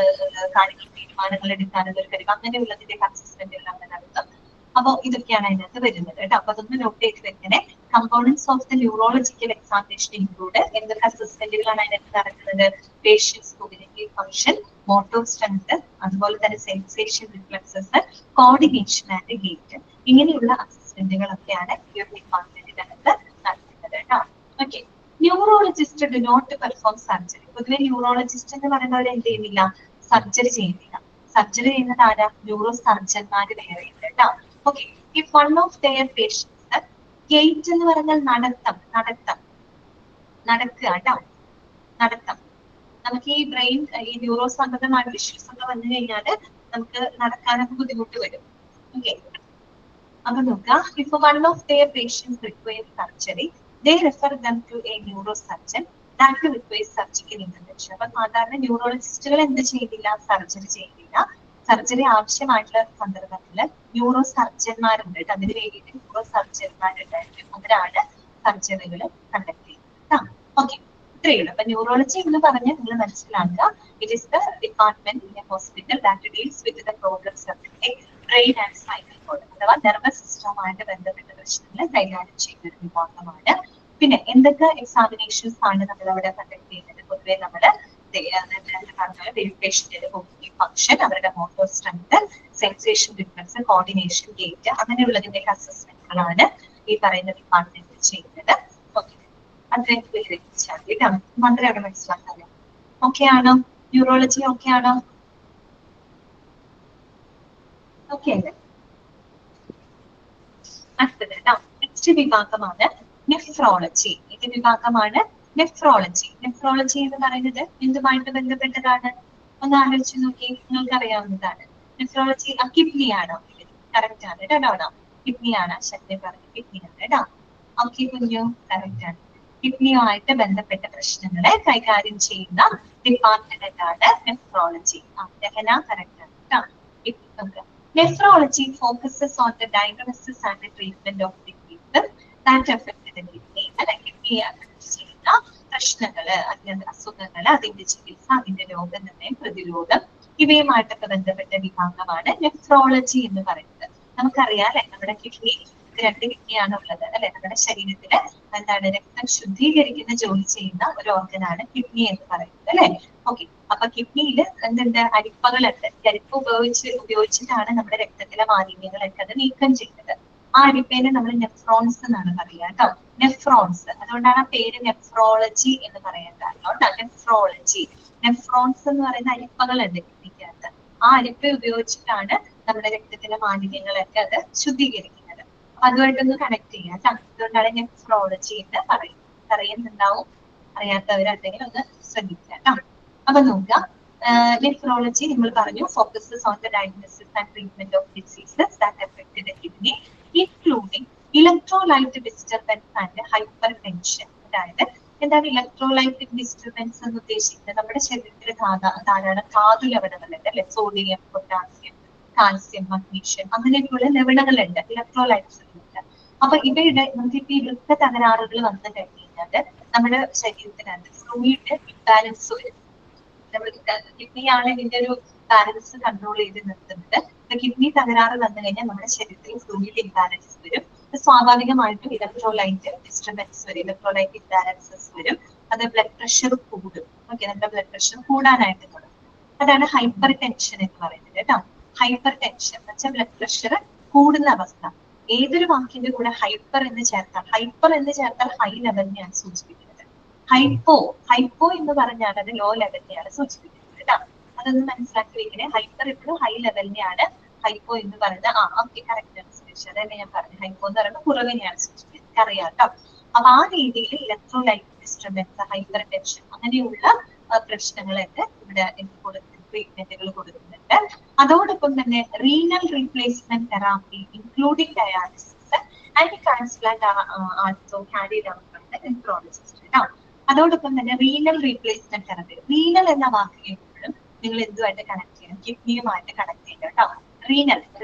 കാര്യങ്ങൾ തീരുമാനങ്ങൾ എടുക്കാനുള്ള ഒരു കഴിവ് അങ്ങനെയുള്ളതിന്റെ അസസ്മെന്റുകളാണ് നടത്തും അപ്പൊ ഇതൊക്കെയാണ് അതിനകത്ത് വരുന്നത് കേട്ടോ അപ്പൊ അതൊന്ന് നോട്ട് ചെയ്ത് വെക്കണേ components of the neurological examination include എന്തൊക്കെ അസസ്മെന്റുകളാണ് അതിനകത്ത് നടക്കുന്നത് patients cognitive function motor strength അതുപോലെ തന്നെ sensation reflexes coordination and gait ഇങ്ങനെയുള്ള അസസ്മെന്റുകളൊക്കെയാണ് ഈ ഒരു ഡിപ്പാർട്ട്മെന്റിനകത്ത് നടത്തുന്നത് കേട്ടോ okay neurologist do not perform surgery പൊതുവെ ന്യൂറോളജിസ്റ്റ് എന്ന് പറയുന്നവർ എന്ത് ചെയ്യുന്നില്ല സർജറി ചെയ്യുന്നില്ല സർജറി ചെയ്യുന്നത് ആരാ ന്യൂറോ സർജന്മാര് വേറെ ഉണ്ട് കേട്ടോ okay if one of their patients gait എന്ന് പറഞ്ഞാൽ നടക്കുക കേട്ടോ നടത്തം നമുക്ക് ഈ ബ്രെയിൻ ഈ ന്യൂറോ സംബന്ധമായ ഇഷ്യൂസ് ഒക്കെ വന്നു കഴിഞ്ഞാല് നമുക്ക് നടക്കാനൊക്കെ ബുദ്ധിമുട്ട് വരും ഓക്കെ അപ്പൊ നോക്കുക ഇപ്പൊ one of their patients require surgery they refer them to a neurosurgeon that requires surgical intervention അപ്പൊ സാധാരണ ന്യൂറോളജിസ്റ്റുകൾ എന്ത് ചെയ്യുന്നില്ല സർജറി ചെയ്യുന്നില്ല സർജറി ആവശ്യമായിട്ടുള്ള സന്ദർഭത്തിൽ ന്യൂറോ സർജന്മാരുണ്ട് അതിന് വേണ്ടിയിട്ട് ന്യൂറോ സർജന്മാരുണ്ടായിരിക്കും അവരാണ് സർജറികൾ കണ്ടക്ട് ചെയ്യുന്നത് ഓക്കെ ഇത്രയേ ഉള്ളൂ അപ്പൊ ന്യൂറോളജി എന്ന് പറഞ്ഞാൽ നിങ്ങൾ മനസ്സിലാക്കുക it is the department in A hospital that deals with the problems of the brain and spinal code അഥവാ നെർവസ് സിസ്റ്റവുമായിട്ട് ബന്ധപ്പെട്ട പ്രശ്നങ്ങൾ കൈകാര്യം ചെയ്യുന്ന ഒരു വിഭാഗമാണ് പിന്നെ എന്തൊക്കെ എക്സാമിനേഷൻസ് ആണ് നമ്മൾ അവിടെ കണ്ടക്ട് ചെയ്യുന്നത് പൊതുവെ നമ്മള് പേഷ്യന്റിന്റെ കോഗ്നിറ്റീവ് ഫംഗ്ഷൻ അവരുടെ motor strength sensation difference coordination gait അങ്ങനെയുള്ളതിന്റെ അസസ്മെന്റുകളാണ് ഈ പറയുന്ന ഡിപ്പാർട്ട്മെന്റിൽ ചെയ്യുന്നത് ഓക്കെ അത്രയും കേട്ടോ മാത്രമേ അവിടെ മനസ്സിലാക്കാമോ ഓക്കെ ആണോ ന്യൂറോളജി ഓക്കെ ആണോ ഓക്കെ അല്ലേ അടുത്തത് കേട്ടോ നെക്സ്റ്റ് വിഭാഗമാണ് നെഫ്രോളജി ഇത് വിഭാഗമാണ് നെഫ്രോളജി നെഫ്രോളജി എന്ന് പറയുന്നത് എന്തുമായിട്ട് ബന്ധപ്പെട്ടതാണ് ഒന്ന് ആലോചിച്ച് നോക്കി നിങ്ങൾക്ക് അറിയാവുന്നതാണ് നെഫ്രോളജി കിഡ്നി ആണോ? കറക്റ്റ് ആണ് കേട്ടോ. കിഡ്നി ആണ് ശക്തി പറഞ്ഞു, കിഡ്നി ആണ് കേട്ടോ. ഓക്കെ കുഞ്ഞു, കറക്റ്റ് ആണ്. കിഡ്നിയുമായിട്ട് ബന്ധപ്പെട്ട പ്രശ്നങ്ങളെ കൈകാര്യം ചെയ്യുന്ന ഡിപ്പാർട്ട്മെന്റ് ആണ് നെഫ്രോളജി. രഹന കറക്റ്റ് ആണ് കേട്ടോ. Nephrology focuses on the diagnosis and the treatment of diseases that affect the kidney. അല്ലെ, കിഡ്നിയെ അഫക്ട് ചെയ്യുന്ന പ്രശ്നങ്ങള്, അതിന്റെ അസുഖങ്ങള്, അതിന്റെ ചികിത്സ, അതിന്റെ രോഗനിർണയം, പ്രതിരോധം, ഇവയുമായിട്ടൊക്കെ ബന്ധപ്പെട്ട വിഭാഗമാണ് നെഫ്രോളജി എന്ന് പറയുന്നത്. നമുക്കറിയാം അല്ലെ, നമ്മുടെ കിഡ്നി, 2 കിഡ്നിയാണ് ഉള്ളത് അല്ലെ. നമ്മുടെ ശരീരത്തില് എന്താണ്, രക്തം ശുദ്ധീകരിക്കുന്ന ജോലി ചെയ്യുന്ന ഒരു ഓർഗനാണ് കിഡ്നി എന്ന് പറയുന്നത് അല്ലെ. ഓക്കെ, അപ്പൊ കിഡ്നിയിൽ എന്തുണ്ട്, അരിപ്പകളുണ്ട്. അരിപ്പ ഉപയോഗിച്ചിട്ടാണ് നമ്മുടെ രക്തത്തിലെ മാലിന്യങ്ങളൊക്കെ അത് നീക്കം ചെയ്യുന്നത്. ആ അരിപ്പേനെ നമ്മൾ നെഫ്രോൺസ് എന്നാണ് പറയുക കേട്ടോ, നെഫ്രോൺസ്. അതുകൊണ്ടാണ് ആ പേര് നെഫ്രോളജി എന്ന് പറയാൻ കാരണം. നെഫ്രോളജി, നെഫ്രോൺസ് എന്ന് പറയുന്ന അരിപ്പകളുണ്ട് കിഡ്നിക്കകത്ത്. ആ അരിപ്പ ഉപയോഗിച്ചിട്ടാണ് നമ്മുടെ രക്തത്തിലെ മാലിന്യങ്ങളൊക്കെ അത് ശുദ്ധീകരിക്കുന്നത്. അപ്പൊ അതുമായിട്ടൊന്ന് കണക്ട് ചെയ്യാം. അതുകൊണ്ടാണ് നെഫ്രോളജി എന്ന് പറയുന്നുണ്ടാവും. അറിയാത്തവരുണ്ടെങ്കിൽ ഒന്ന് ശ്രദ്ധിക്കുക കേട്ടോ. അപ്പൊ നോക്കാം, നെഫ്രോളജി നമ്മൾ പറഞ്ഞു focuses on the diagnosis and treatment of diseases that affect the kidney including electrolyte disturbance and hyper tension. അതായത് എന്താണ് ഇലക്ട്രോലൈറ്റിക് ഡിസ്റ്റർബൻസ് എന്ന് ഉദ്ദേശിക്കുന്നത്? നമ്മുടെ ശരീരത്തിൽ ധാരാളം ധാതു ലവണങ്ങളുണ്ട് അല്ലെ, സോഡിയം, പൊട്ടാസ്യം, കാൽസ്യം, മഗ്നീഷ്യം, അങ്ങനെയൊക്കെയുള്ള ലവണങ്ങളുണ്ട്, ഇലക്ട്രോലൈറ്റ്സ് ഉണ്ട്. അപ്പൊ ഇവയുടെ നമുക്കിപ്പോ ഈ വൃക്ക തകരാറുകൾ വന്നു കഴിഞ്ഞാൽ നമ്മുടെ ശരീരത്തിനകത്ത് ഫ്ലൂയിഡ് ഇംബാലൻസ് വരും. നമ്മൾ കിഡ്നിയാണ് ഇതിന്റെ ഒരു ബാലൻസ് കൺട്രോൾ ചെയ്ത് നിർത്തുന്നത്. കിഡ്നി തകരാറ് വന്നു കഴിഞ്ഞാൽ നമ്മുടെ ശരീരത്തിൽ ഫ്ലൂയിഡ് ഇംബാലൻസ് വരും. സ്വാഭാവികമായിട്ടും ഇലക്ട്രോലൈറ്റ് ഡിസ്റ്റർബൻസ് വരും, ഇലക്ട്രോലൈറ്റ് ഇംബാലൻസസ് വരും. അത് ബ്ലഡ് പ്രഷർ കൂടും. ഓക്കെ, നമ്മുടെ ബ്ലഡ് പ്രഷർ കൂടാനായിട്ട് തുടങ്ങും. അതാണ് ഹൈപ്പർ ടെൻഷൻ എന്ന് പറയുന്നത് കേട്ടോ. ഹൈപ്പർ ടെൻഷൻ എന്ന് വെച്ചാൽ ബ്ലഡ് പ്രഷർ കൂടുന്ന അവസ്ഥ. ഏതൊരു വാക്കിന്റെ കൂടെ ഹൈപ്പർ എന്ന് ചേർത്താൽ ഹൈ ലെവലിനെയാണ് സൂചിപ്പിക്കുന്നത്. ഹൈപ്പോ എന്ന് പറഞ്ഞാൽ അത് ലോ ലെവലിനെയാണ് സൂചിപ്പിക്കുന്നത് കേട്ടോ. അതൊന്ന് മനസ്സിലാക്കി വെക്കണേ. ഹൈപ്പർ എപ്പോഴും ഹൈ ലെവലിനെയാണ്, ഹൈപ്പോ എന്ന് പറയുന്നത് ഓക്കെ കറക്റ്റ് ആണ് സുരേഷ്. അതല്ലേ ഞാൻ പറഞ്ഞു, ഹൈപ്പോ എന്ന് പറയുമ്പോൾ കുറവിനെയാണ് സൂചിപ്പിക്കുന്നത്, അറിയാം കേട്ടോ. അപ്പൊ ആ രീതിയിൽ ഇലക്ട്രോലൈറ്റ് ഡിസ്റ്റർബൻസ്, ഹൈപ്പർ ടെൻഷൻ അങ്ങനെയുള്ള പ്രശ്നങ്ങളൊക്കെ ഇവിടെ ട്രീറ്റ്മെന്റുകൾ കൊടുക്കുന്നുണ്ട്. അതോടൊപ്പം തന്നെ renal replacement therapy including dialysis and transplant also carried out by the nephrologist കേട്ടോ. അതോടൊപ്പം തന്നെ റീനൽ റീപ്ലേസ്മെന്റ് തെറാപ്പി, റീനൽ എന്ന വാക്ക് കേൾക്കുമ്പോഴും നിങ്ങൾ എന്തുമായിട്ട് കണക്ട് ചെയ്യണം, കിഡ്നിയുമായിട്ട് കണക്ട് ചെയ്യണം കേട്ടോ.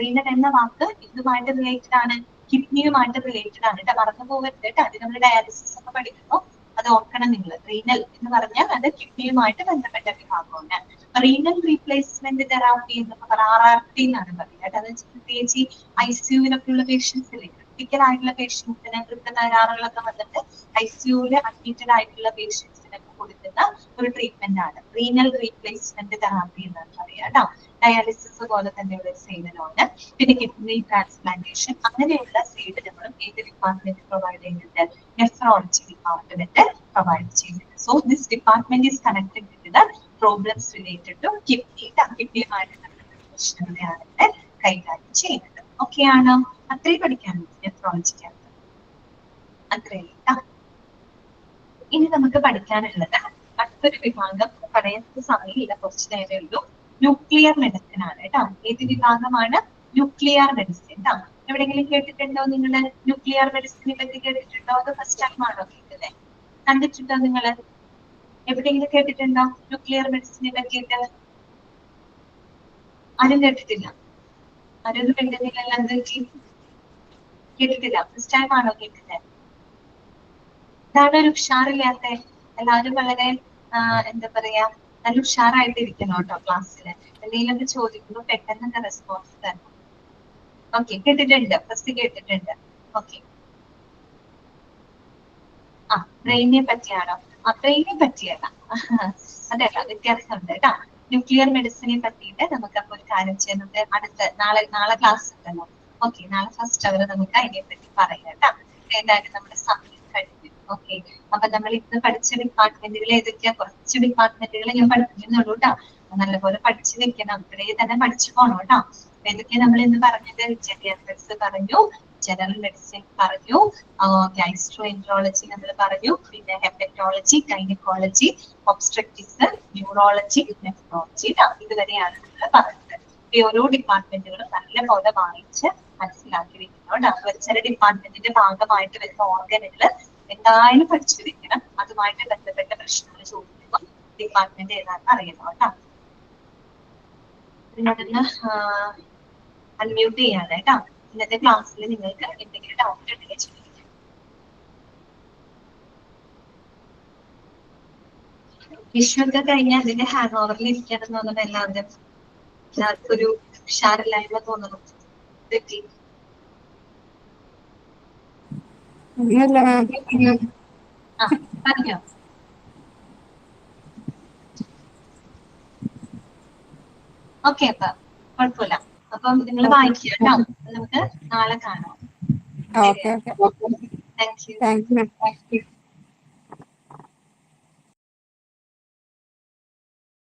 റീനൽ എന്ന വാക്ക് ഇതുമായിട്ട് റിലേറ്റഡ് ആണ്, കിഡ്നിയുമായിട്ട് റിലേറ്റഡ് ആണ് കേട്ടോ. മറന്നു പോകരുത് കേട്ടോ. അത് നമ്മൾ ഡയാലിസിസ് ഒക്കെ പഠിക്കുമ്പോൾ അത് ഓർക്കണം നിങ്ങൾ. റീനൽ എന്ന് പറഞ്ഞാൽ അത് കിഡ്നിയുമായിട്ട് ബന്ധപ്പെട്ട വിഭാഗമാണ്. റീനൽ റീപ്ലേസ്മെന്റ് തെറാപ്പി എന്നൊക്കെ RRT എന്നാണ് പറയുക കേട്ടോ. അത് പ്രത്യേകിച്ച് ICUവിലൊക്കെ ഉള്ള പേഷ്യൻസിലെ ക്രിട്ടിക്കൽ ആയിട്ടുള്ള പേഷ്യൻസിന് വൃക്ക തകരാറുകളൊക്കെ വന്നിട്ട് ICUവിൽ അഡ്മിറ്റഡ് ആയിട്ടുള്ള പേഷ്യൻസിനൊക്കെ കൊടുക്കുന്ന ഒരു ട്രീറ്റ്മെന്റ് ആണ് റീനൽ റീപ്ലേസ്മെന്റ് തെറാപ്പി എന്നാണ് പറയുക കേട്ടോ. ഡയാലിസിസ് പോലെ തന്നെയുള്ള സേവനമാണ്. പിന്നെ കിഡ്നി ട്രാൻസ്പ്ലാന്റേഷൻ അങ്ങനെയുള്ള സേവനങ്ങളും ഏത് ഡിപ്പാർട്ട്മെന്റ് പ്രൊവൈഡ് ചെയ്യുന്നുണ്ട്? നെഫ്രോളജി ഡിപ്പാർട്ട്മെന്റ് പ്രൊവൈഡ് ചെയ്യുന്നുണ്ട്. So this department is connected with the problems related to kidney. കിഡ്നിയുമായിട്ട് പ്രശ്നങ്ങളെയാണ് ഇവിടെ കൈകാര്യം ചെയ്യുന്നത്. ഓക്കെ ആണോ? അത്രയും പഠിക്കാനുണ്ട് നെഫ്രോളജിക്കകത്ത്, അത്രയും. ഇനി നമുക്ക് പഠിക്കാനുള്ളത് അടുത്തൊരു വിഭാഗം, പറയാൻ സമയമില്ല, കുറച്ച് നേരമേ ഉള്ളൂ. ന്യൂക്ലിയർ മെഡിസിൻ ആണ് കേട്ടോ. ഏത് വിഭാഗമാണ്? ന്യൂക്ലിയർ മെഡിസിൻ കേട്ടോ. എവിടെയെങ്കിലും കേട്ടിട്ടുണ്ടോ നിങ്ങള് ന്യൂക്ലിയർ മെഡിസിനെ പറ്റി കേട്ടിട്ടുണ്ടോ? അത് ഫസ്റ്റ് ടൈം ആണോ കേൾക്കുന്നത്? കണ്ടിട്ടുണ്ടോ നിങ്ങള്? എവിടെയെങ്കിലും കേട്ടിട്ടുണ്ടോ ന്യൂക്ലിയർ മെഡിസിനെ പറ്റിയിട്ട്? ആരും കേട്ടിട്ടില്ല? ആരും കേട്ടിട്ടില്ല? കേട്ടിട്ടില്ല? ഫസ്റ്റ് ടൈം ആണോ കേൾക്കുന്നത്? ഇതാണ് ഒരു ഉഷാറില്ലാത്ത. എല്ലാവരും വളരെ എന്താ പറയാ, നല്ല ഉഷാറായിട്ട് ഇരിക്കണം കേട്ടോ ക്ലാസ്സിൽ. എന്തെങ്കിലും ചോദിക്കുമ്പോൾ പെട്ടെന്ന് റെസ്പോൺസ് തരണം. ഓക്കെ, കേട്ടിട്ടുണ്ട്, ഫസ്റ്റ് കേട്ടിട്ടുണ്ട്. ഓക്കെ, ബ്രെയിനെ പറ്റിയാണോ? ബ്രെയിനെ പറ്റിയല്ല, അതല്ല, വ്യത്യാസമുണ്ട് കേട്ടോ. ന്യൂക്ലിയർ മെഡിസിനെ പറ്റിയിട്ട് നമുക്ക് അപ്പൊ ഒരു കാര്യം ചെയ്യുന്നത് അടുത്ത നാളെ ക്ലാസ് ഉണ്ടല്ലോ. ഓക്കെ, നാളെ ഫസ്റ്റ് അവർ നമുക്ക് അതിനെ പറ്റി പറയാം കേട്ടോ. ഏതായാലും നമ്മുടെ സമയം കഴിഞ്ഞു. ഓക്കെ, അപ്പൊ നമ്മൾ ഇന്ന് പഠിച്ച ഡിപ്പാർട്ട്മെന്റുകൾ ഏതൊക്കെയാ? കുറച്ച് ഡിപ്പാർട്ട്മെന്റുകൾ ഞാൻ പഠിപ്പിക്കുന്നുള്ളൂ കേട്ടോ. നല്ലപോലെ പഠിച്ചു വെക്കണം, ഇത്രയും തന്നെ പഠിച്ചു പോകണം കേട്ടോ. ഏതൊക്കെയാ നമ്മൾ ഇന്ന് പറഞ്ഞത്? ജെറിയാട്രിക്സ് പറഞ്ഞു, ജനറൽ മെഡിസിൻ പറഞ്ഞു, ഗൈസ്ട്രോഎൻട്രോളജി നമ്മൾ പറഞ്ഞു, പിന്നെ ഹെപ്പറ്റോളജി, ഗൈനക്കോളജി, ഒബ്സ്ട്രക്റ്റിക്സ്, ന്യൂറോളജി, നെഫ്രോളജി. ഇതുവരെയാണ് നമ്മൾ പറഞ്ഞത്. ഈ ഓരോ ഡിപ്പാർട്ട്മെന്റുകളും നല്ല പോലെ വായിച്ച് മനസ്സിലാക്കി വെക്കണം. അപ്പൊ ചില ഡിപ്പാർട്ട്മെന്റിന്റെ ഭാഗമായിട്ട് വരുന്ന ഓർഗനുകൾ എന്തായാലും പഠിച്ചു വെക്കണം. അതുമായിട്ട് ബന്ധപ്പെട്ട പ്രശ്നങ്ങൾ ചോദിക്കുമ്പോൾ ഡിപ്പാർട്ട്മെന്റ് ഏതാണെന്ന് അറിയണം കേട്ടോ. നിങ്ങളൊന്ന് അൺമ്യൂട്ട് ചെയ്യാണ് കേട്ടോ. ഇന്നത്തെ ക്ലാസ്സിൽ നിങ്ങൾക്ക് എന്തെങ്കിലും ഡൗട്ട് ഉണ്ടെങ്കിൽ ചോദിക്കാം. വിഷുവൊക്കെ കഴിഞ്ഞാൽ അതിന്റെ ഹാങ് ഓവറിൽ ഇരിക്കണം എന്ന് തോന്നുന്നു. എല്ലാവർക്കും ഒരു ഉഷാറില്ലായ്മ തോന്നുന്നു. ആ പറഞ്ഞോ. ഓക്കെ, അപ്പൊ കുഴപ്പമില്ല. അപ്പം നിങ്ങൾ വായിക്കുക കേട്ടോ. നമുക്ക് നാളെ കാണാം. ഓക്കെ. Thank you.